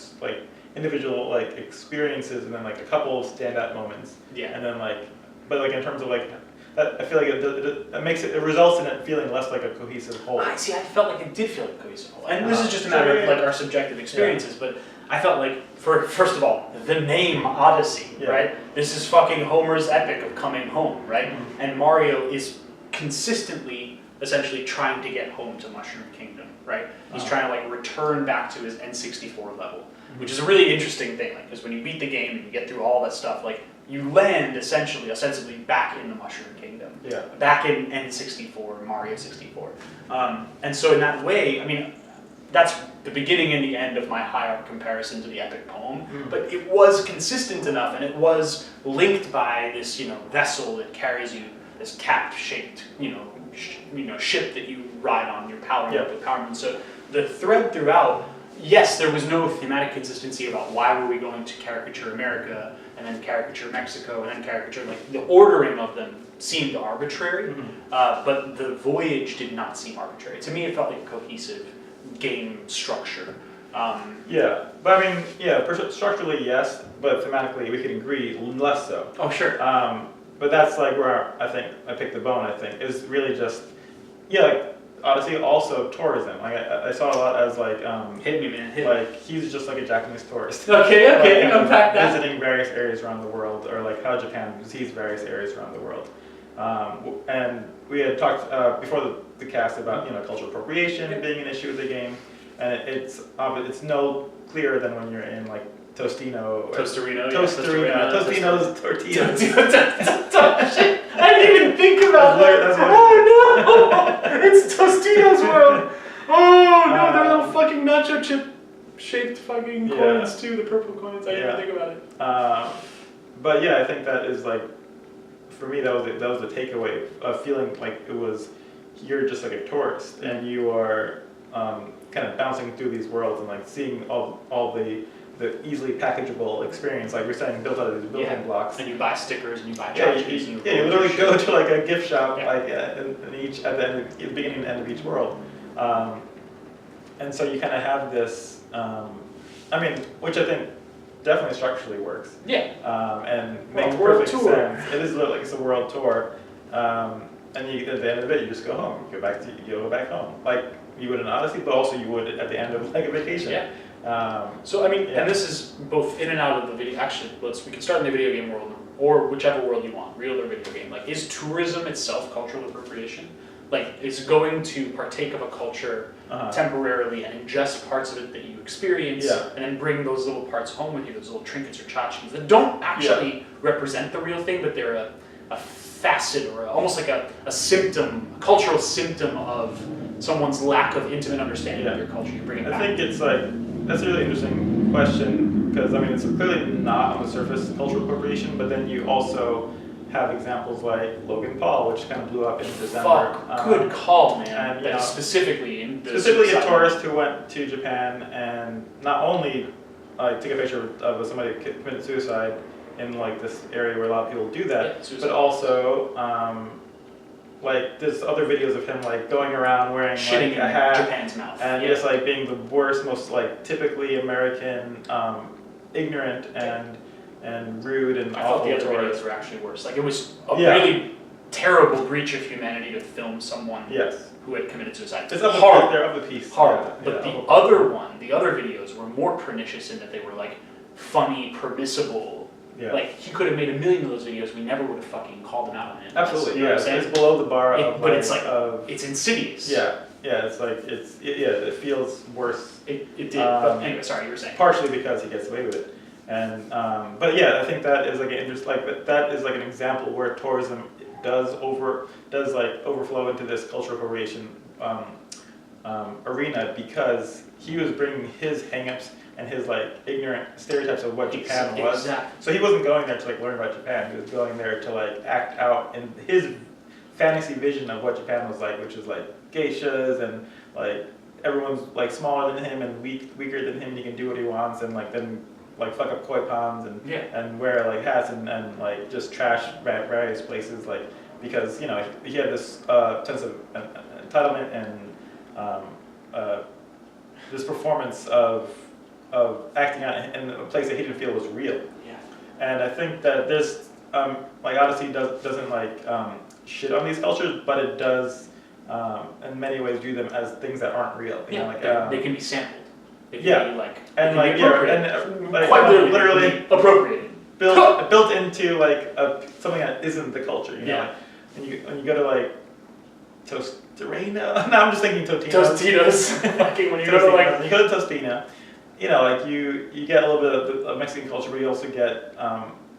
individual, like, experiences, and then, like, a couple of standout moments. Yeah. And then, like, but, like, in terms of, like, I feel like it results in it feeling less like a cohesive whole. I felt like it did feel like a cohesive whole. And this is just a matter of, like, our subjective experiences, but I felt like, first of all, the name Odyssey, right? This is fucking Homer's epic of coming home, right? And Mario is consistently, essentially, trying to get home to Mushroom Kingdom, right? He's trying to, like, return back to his N64 level, which is a really interesting thing, like, because when you beat the game and you get through all that stuff, like, you land ostensibly back in the Mushroom Kingdom, back in N64, Mario 64, and so in that way, I mean, that's the beginning and the end of my high comparison to the epic poem. But it was consistent enough, and it was linked by this, vessel that carries you, this cap-shaped, ship that you ride on. You're powering up with Power Moon. So the thread throughout. Yes, there was no thematic consistency about why were we going to caricature America, and then caricature Mexico, and then caricature, like, the ordering of them seemed arbitrary, but the voyage did not seem arbitrary. To me, it felt like a cohesive game structure. But I mean, structurally yes, but thematically we could agree less so. Oh, sure. But that's, like, where I think I picked the bone, is really just, like, Odyssey, also tourism. Like, I saw a lot as, like, hit me, man. Like, he's just like a Japanese tourist. Okay, unpack that. Visiting various areas around the world, or, like, how Japan sees various areas around the world. And we had talked before the cast about, cultural appropriation being an issue with the game, and it's no clearer than when you're in, like, Tostino's tortillas. Shit, I didn't even think about that. Oh no! It's Tostino's world. Oh no, they're little fucking nacho chip shaped fucking coins too, the purple coins. I didn't even think about it. But I think that is, like, for me, that was the takeaway of feeling like you're just like a tourist, and you are kind of bouncing through these worlds and, like, seeing all the easily packageable experience, like we're saying, built out of these building blocks. And you buy stickers, and you buy tchotchkes, you literally go to, like, a gift shop, like, at the beginning and end of each world, and so you kind of have this, which I think definitely structurally works. And makes perfect sense. It is literally like it's a world tour, and at the end of it, you just go home. You go back home, like you would in Odyssey, but also you would at the end of, like, a vacation. So I mean, and this is both in and out of the video. Actually, we can start in the video game world, or whichever world you want, real or video game. Like, is tourism itself cultural appropriation? Like, is going to partake of a culture temporarily and ingest parts of it that you experience, and then bring those little parts home with you, those little trinkets or tchotchkes that don't actually represent the real thing, but they're a facet, or almost like a symptom, a cultural symptom of someone's lack of intimate understanding of your culture. You bring it back. I think it's like, that's a really interesting question, because, I mean, it's clearly not on the surface cultural appropriation, but then you also have examples like Logan Paul, which kind of blew up in December. Fuck, good call, man. And, that is specifically in the specifically a tourist who went to Japan and not only took a picture of somebody who committed suicide in like this area where a lot of people do that, but also like there's other videos of him like going around wearing shitting like a hat Japan's mouth. and just like being the worst, most like typically American, ignorant and rude and I thought awful the other tourist. videos were actually worse. Like it was a really terrible breach of humanity to film someone who had committed suicide. It's horrible. They're of the piece. Horrible. But the other videos were more pernicious in that they were like funny, permissible. Yeah. Like he could have made 1 million of those videos. We never would have fucking called him out on it. Absolutely. You know Yeah. what I'm saying? It's below the bar of. But it's like of, it's insidious. Yeah. Yeah. It's like it feels worse. It did. But anyway, sorry, you were saying. Partially because he gets away with it, and but yeah, I think that is like that is like an example where tourism does overflow into this cultural appropriation arena, because he was bringing his hangups and his like ignorant stereotypes of what Japan was. Exactly. So he wasn't going there to like learn about Japan. He was going there to like act out in his fantasy vision of what Japan was like, which is like geishas and like everyone's like smaller than him and weaker than him, and he can do what he wants, and like then like fuck up koi ponds and wear like hats and like just trash various places, like because he had this sense of entitlement and this performance of acting out in a place that he didn't feel was real. Yeah. And I think that this like Odyssey doesn't like shit on these cultures, but it does in many ways view them as things that aren't real. You know, like, they can be sampled. They can be like quite literally appropriated. Built into like something that isn't the culture. You know, like, when you go to like Tostarena. No, I'm just thinking Tostitos. When you go to like you go to Tostina, like you get a little bit of Mexican culture, but you also get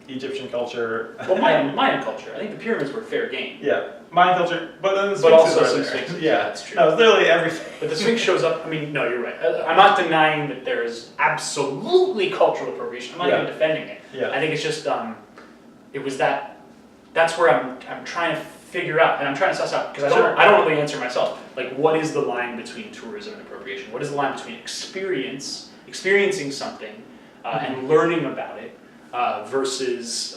Egyptian culture. Well, Mayan culture. I think the pyramids were fair game. Yeah, Mayan culture, but then the But also some there. Sphinxes. Yeah, that's true. No, it's literally everything. But the Sphinx shows up. I mean, no, you're right. I'm not denying that there is absolutely cultural appropriation. I'm not even defending it. Yeah. I think it's just it was that. That's where I'm trying to figure out, and I'm trying to suss out, because I don't really answer myself. Like, what is the line between tourism and appropriation? What is the line between experiencing something and learning about it versus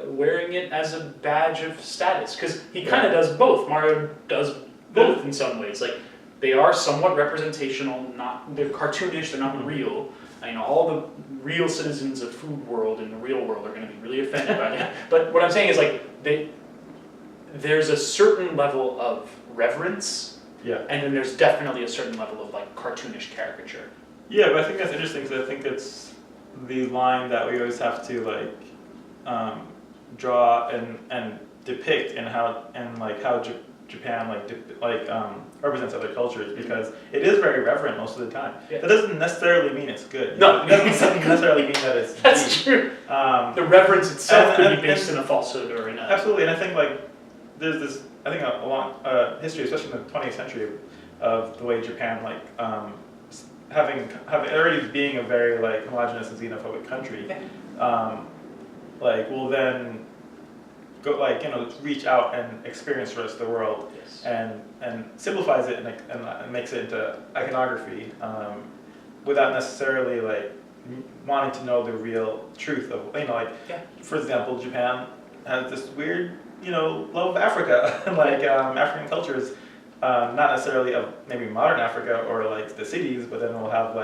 wearing it as a badge of status? Because he kind of does both. Mario does both in some ways. Like, they are somewhat representational. They're cartoonish. They're not real. All the real citizens of food world in the real world are going to be really offended by that. But what I'm saying is, like, there's a certain level of reverence, and then there's definitely a certain level of like cartoonish caricature. Yeah, but I think that's interesting, because I think it's the line that we always have to like draw and depict, and how Japan represents other cultures, because it is very reverent most of the time. Yeah. That doesn't necessarily mean it's good. No, it doesn't necessarily mean that it's that's true. The reverence itself could be based in a falsehood or in a absolutely. And I think like there's this a long history, especially in the 20th century, of the way Japan having already being a very like homogenous and xenophobic country, will then go reach out and experience the rest of the world, and simplifies it and makes it into iconography without necessarily like wanting to know the real truth of for example, Japan has this weird love of Africa and African cultures, not necessarily of maybe modern Africa or like the cities, but then we'll have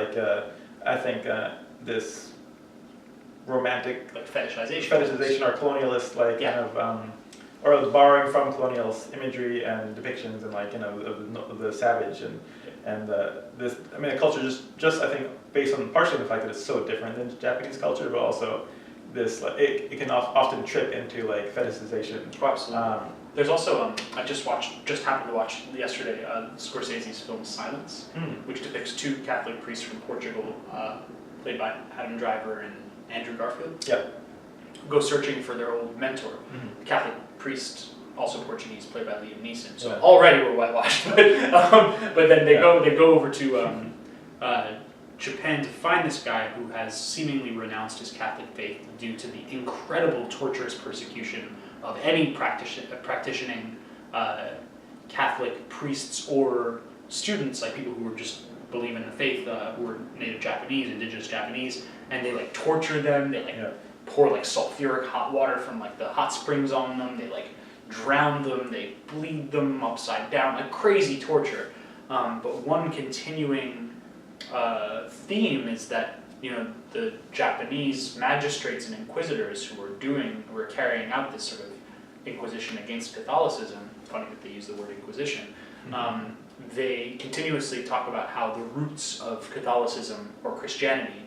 I think this romantic fetishization or colonialist or borrowing from colonial imagery and depictions and of the savage and this a culture just I think based on partially the fact that it's so different than Japanese culture, but also this it can often trip into fetishization. Oh, absolutely. There's also I just happened to watch yesterday Scorsese's film Silence, which depicts two Catholic priests from Portugal, played by Adam Driver and Andrew Garfield. Yeah. Go searching for their old mentor, the Catholic priest, also Portuguese, played by Liam Neeson. So already we're whitewashed, but then they go over to Japan to find this guy who has seemingly renounced his Catholic faith due to the incredible torturous persecution of any practicing Catholic priests or students, like people who were just believe in the faith, who were native Japanese, indigenous Japanese, and they like torture them. They like pour like sulfuric hot water from like the hot springs on them. They like drown them. They bleed them upside down. Like crazy torture. But one continuing theme is that the Japanese magistrates and inquisitors who were carrying out this sort of inquisition against Catholicism. Funny that they use the word inquisition. They continuously talk about how the roots of Catholicism or Christianity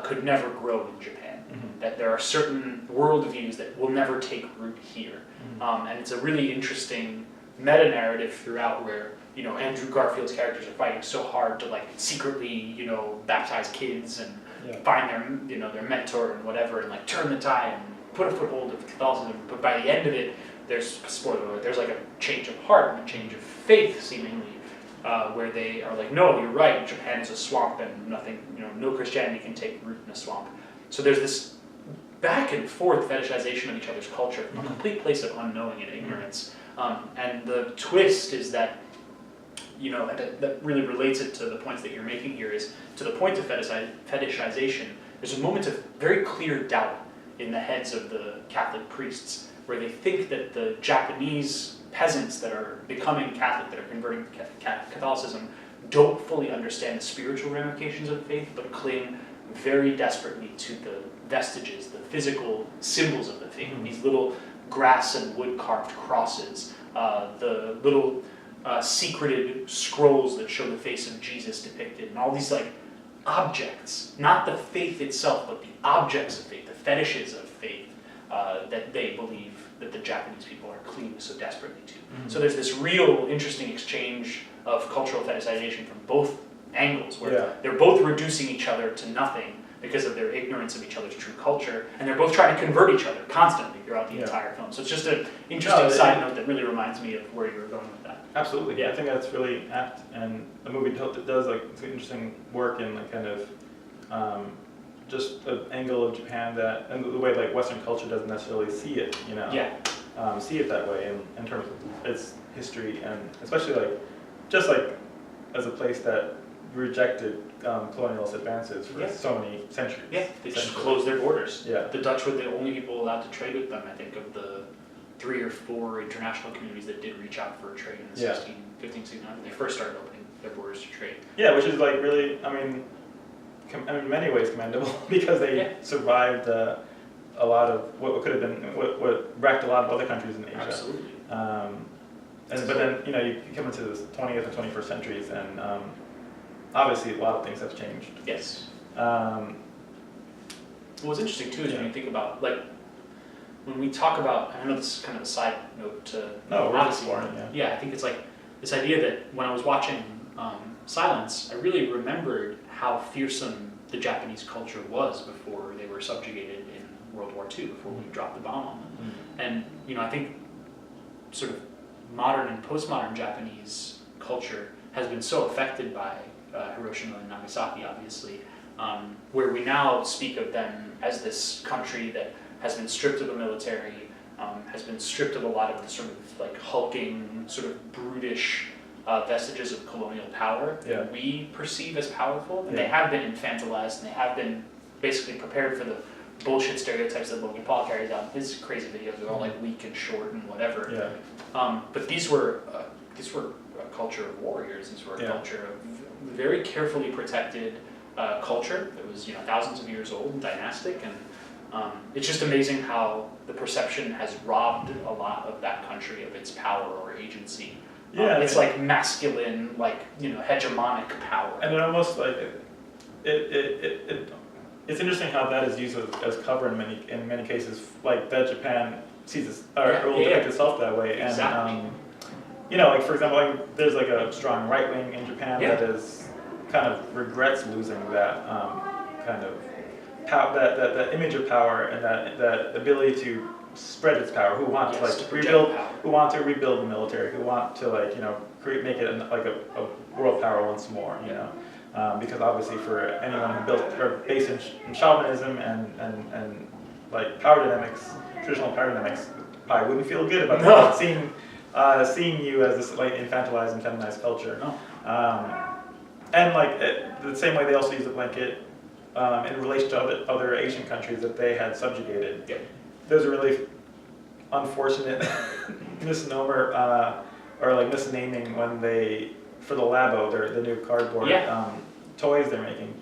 could never grow in Japan. That there are certain worldviews that will never take root here. And it's a really interesting meta-narrative throughout where Andrew Garfield's characters are fighting so hard to like secretly baptize kids and find their mentor and whatever and like turn the tide and put a foothold of Catholicism. But by the end of it, there's spoiler alert, there's like a change of heart and a change of faith seemingly, where they are like, no, you're right, Japan is a swamp and nothing, no Christianity can take root in a swamp. So there's this back and forth fetishization of each other's culture from a complete place of unknowing and ignorance. And the twist is that, that really relates it to the points that you're making here, is to the point of fetishization, there's a moment of very clear doubt in the heads of the Catholic priests, where they think that the Japanese peasants that are becoming Catholic, that are converting to Catholicism, don't fully understand the spiritual ramifications of the faith, but cling very desperately to the vestiges, the physical symbols of the faith, these little grass and wood carved crosses, the little secreted scrolls that show the face of Jesus depicted, and all these like objects, not the faith itself, but the objects of faith, the fetishes of faith that they believe that the Japanese people are clinging so desperately to. So there's this real interesting exchange of cultural fetishization from both angles, where they're both reducing each other to nothing because of their ignorance of each other's true culture, and they're both trying to convert each other constantly throughout the entire film. So it's just an interesting side note that really reminds me of where you were going with that. Absolutely, I think that's really apt, and the movie does like some interesting work in like kind of just an angle of Japan that, and the way like Western culture doesn't necessarily see it, see it that way in terms of its history, and especially like just like as a place that rejected colonialist advances for so many centuries. Yeah, they just closed their borders. Yeah, the Dutch were the only people allowed to trade with them. I think of the 3 or 4 international communities that did reach out for a trade in the 15, 1600s. They first started opening their borders to trade. Yeah, which is like really, in many ways commendable because they survived a lot of what could have been, what wrecked a lot of other countries in Asia. Absolutely. But then, you come into the 20th and 21st centuries, and obviously a lot of things have changed. Yes. What's interesting too is when you think about, like, when we talk about, I know this is kind of a side note to Odyssey. I think it's like this idea that when I was watching Silence, I really remembered how fearsome the Japanese culture was before they were subjugated in World War II, before we dropped the bomb on them. And, I think sort of modern and postmodern Japanese culture has been so affected by Hiroshima and Nagasaki, obviously, where we now speak of them as this country that has been stripped of a military, has been stripped of a lot of the sort of like hulking, sort of brutish vestiges of colonial power that we perceive as powerful. And they have been infantilized, and they have been basically prepared for the bullshit stereotypes that Logan Paul carries out in his crazy videos. They're all like weak and short and whatever. But these were a culture of warriors. These were a culture of very carefully protected culture that was thousands of years old, dynastic, and it's just amazing how the perception has robbed a lot of that country of its power or agency. It's like masculine, like hegemonic power, and it almost like it's interesting how that is used as cover in many cases, like that Japan sees will depict itself that way. Exactly. And like for example, like, there's like a strong right wing in Japan that is kind of regrets losing that kind of that image of power and that ability to spread its power. Who want to like rebuild? Who want to rebuild the military? Who want to like make it like a world power once more? because obviously for anyone who built or based in chauvinism and like power dynamics, traditional power dynamics, probably wouldn't feel good about that. Seeing you as this like infantilized and feminized culture. No. And like the same way they also use the blanket in relation to other Asian countries that they had subjugated. Yeah. There's a really unfortunate misnomer or like misnaming when they, for the Labo, the new cardboard toys they're making,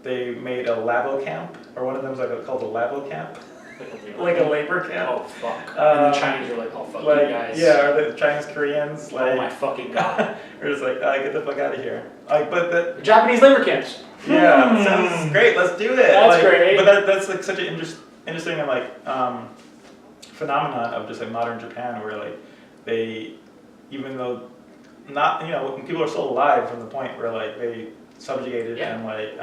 they made a Labo camp, or one of them is like called a Labo camp. Like a labor camp. Oh fuck. And the Chinese are like, oh fuck like, you guys. Yeah, or the Chinese Koreans like. Oh my fucking god. We're just like, get the fuck out of here. Like, but the Japanese labor camps. Yeah, sounds great. Let's do it. That's like, great. But that's like such an interesting and like phenomenon of just like modern Japan, where like they, even though not when people are still alive from the point where like they subjugated and like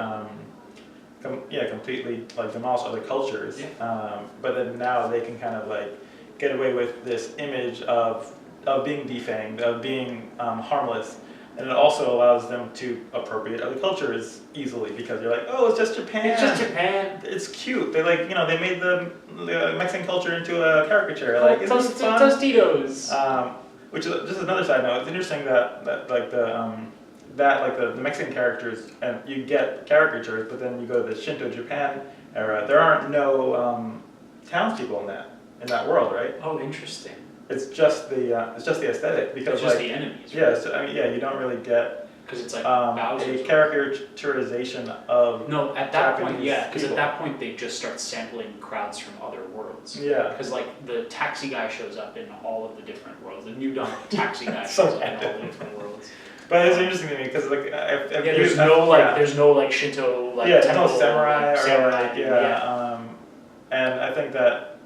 completely like demolished other cultures. But then now they can kind of like get away with this image of being defanged, of being harmless. And it also allows them to appropriate other cultures easily, because you're like, oh, it's just Japan. It's just Japan. It's cute. They like, they made the Mexican culture into a caricature. Like, isn't this fun? Tostitos. Which is just another side note. It's interesting that the Mexican characters, and you get caricatures, but then you go to the Shinto Japan era, there aren't no townspeople in that world, right? Oh, interesting. It's just the aesthetic, because it's just the enemies. Right? Yeah, so, I mean, you don't really get because it's like a caricaturization of at that point, Japanese because at people. that point they just start sampling crowds from other worlds. Yeah. Because like the taxi guy shows up in all of the different worlds. The New Dawn taxi guy So shows up in all the different worlds. But it's interesting to me because like there's no Shinto there's temple, no samurai samurai. And I think that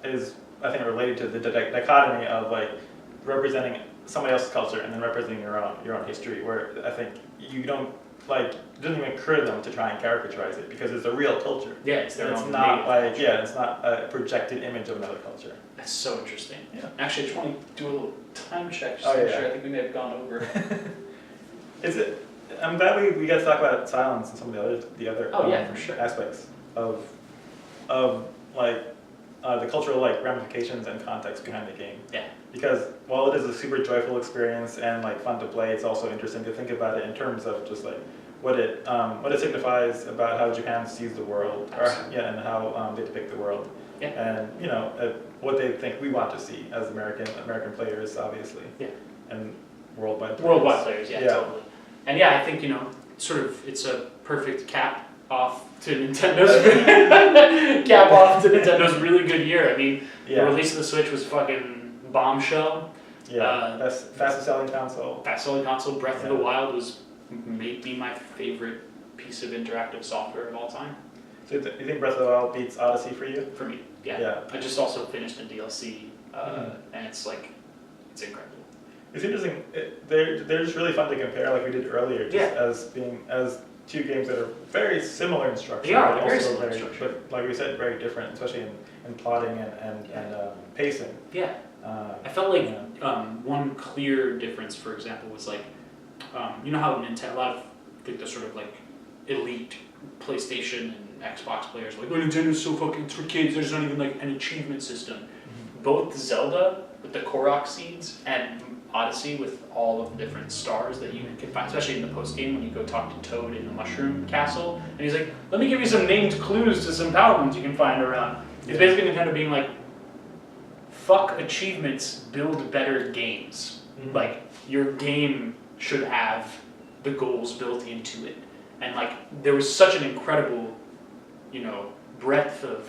is related to the dichotomy of like representing somebody else's culture and then representing your own history, where I think you don't like, it doesn't even occur to them to try and caricaturize it, because it's a real culture. Yeah, it's their own not like culture. it's not a projected image of another culture. That's so interesting. Yeah. Actually, I just want to do a little time check just Oh, to make yeah. sure. I think we may have gone over. I'm glad we got to talk about silence and some of the other for sure. aspects of like the cultural like ramifications and context behind the game. Yeah. Because while it is a super joyful experience and like fun to play, it's also interesting to think about it in terms of just like what it signifies about how Japan sees the world, and how they depict the world, and what they think we want to see as American players, obviously, and worldwide players, totally. And I think sort of it's a perfect cap off to Nintendo's really good year. I mean, the release of the Switch was fucking bombshell. Fastest selling console. Breath of the Wild was maybe my favorite piece of interactive software of all time. So you think Breath of the Wild beats Odyssey for you? For me, yeah. I just also finished the DLC, and it's incredible. It's interesting. They're just really fun to compare, like we did earlier, as two games that are very similar in structure. They are but very also similar in structure, but like we said, very different, especially in plotting and pacing. Yeah. I felt like one clear difference, for example, was like, you know how Nintendo, a lot of the sort of like elite PlayStation and Xbox players are like, oh, Nintendo's so fucking, it's for kids, there's not even like an achievement system. Mm-hmm. Both Zelda with the Korok seeds and Odyssey with all of the different stars that you can find, especially in the post game when you go talk to Toad in the Mushroom Castle, and he's like, let me give you some named clues to some power moons you can find around. It's basically Nintendo being like, fuck achievements, build better games. Mm-hmm. Like, your game should have the goals built into it. And like, there was such an incredible, breadth of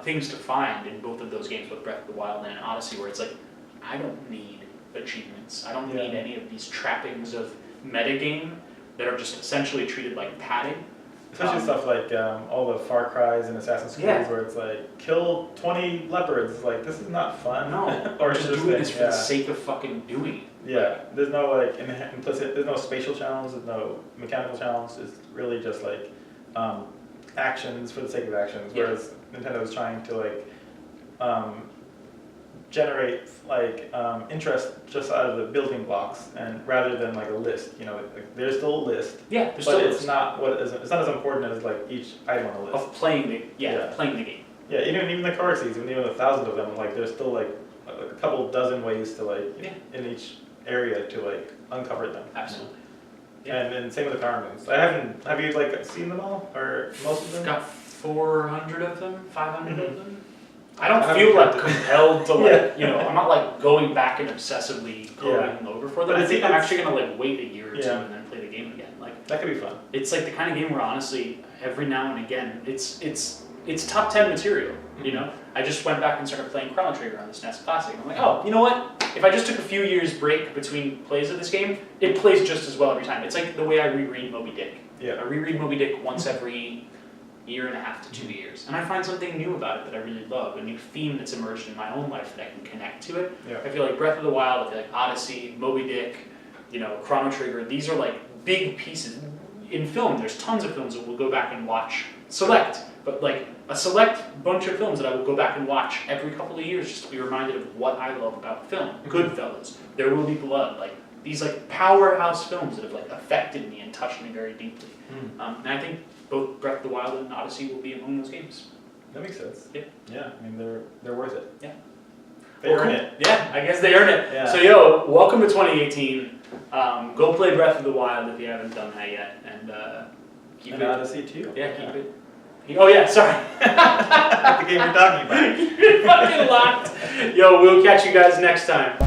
things to find in both of those games, both Breath of the Wild and Odyssey, where it's like, I don't need achievements. I don't need any of these trappings of metagame that are just essentially treated like padding. Especially stuff like all the Far Cries and Assassin's Creed, where it's like, kill 20 leopards. It's like, this is not fun. No, or just doing this for the sake of fucking doing it. Yeah, there's no like implicit, there's no spatial challenge, there's no mechanical challenge. It's really just like actions for the sake of actions. Whereas Nintendo is trying to like generate like interest just out of the building blocks, and rather than like a list. You know, like, there's still a list. Yeah, there's still but a it's list not it's not as important as like each item on the list. of playing the game. Yeah, even the card seeds, even 1,000 of them, like there's still like a couple dozen ways to like in each area to like uncover them. Absolutely. Yeah. And same with the card moves. Have you like seen them all or most of them? I've got 400 of them, 500 of them. I I don't haven't feel like counted. compelled to like, I'm not like going back and obsessively going over for them. But I think I'm it's- actually gonna like wait a year or two Yeah. and then play the game again. Like That could be fun. it's like the kind of game where honestly every now and again it's top 10 material. You know, I just went back and started playing Chrono Trigger on this NES Classic. And I'm like, oh, you know what? If I just took a few years break between plays of this game, it plays just as well every time. It's like the way I reread Moby Dick. Yeah. I reread Moby Dick once every year and a half to 2 years, and I find something new about it that I really love, a new theme that's emerged in my own life that I can connect to it. Yeah. I feel like Breath of the Wild, I feel like Odyssey, Moby Dick, Chrono Trigger. These are like big pieces. In film, there's tons of films that we'll go back and watch. But like a select bunch of films that I will go back and watch every couple of years just to be reminded of what I love about film. Goodfellas, There Will Be Blood, like these like powerhouse films that have like affected me and touched me very deeply. And I think both Breath of the Wild and Odyssey will be among those games. That makes sense. Yeah. Yeah, I mean they're worth it. Yeah. They earn it. Yeah, I guess they earn it. Yeah. So welcome to 2018. Go play Breath of the Wild if you haven't done that yet, and keep And it. Odyssey too. Yeah, keep it. Oh yeah, sorry. That's the game we're talking about. Keep it fucking locked. We'll catch you guys next time.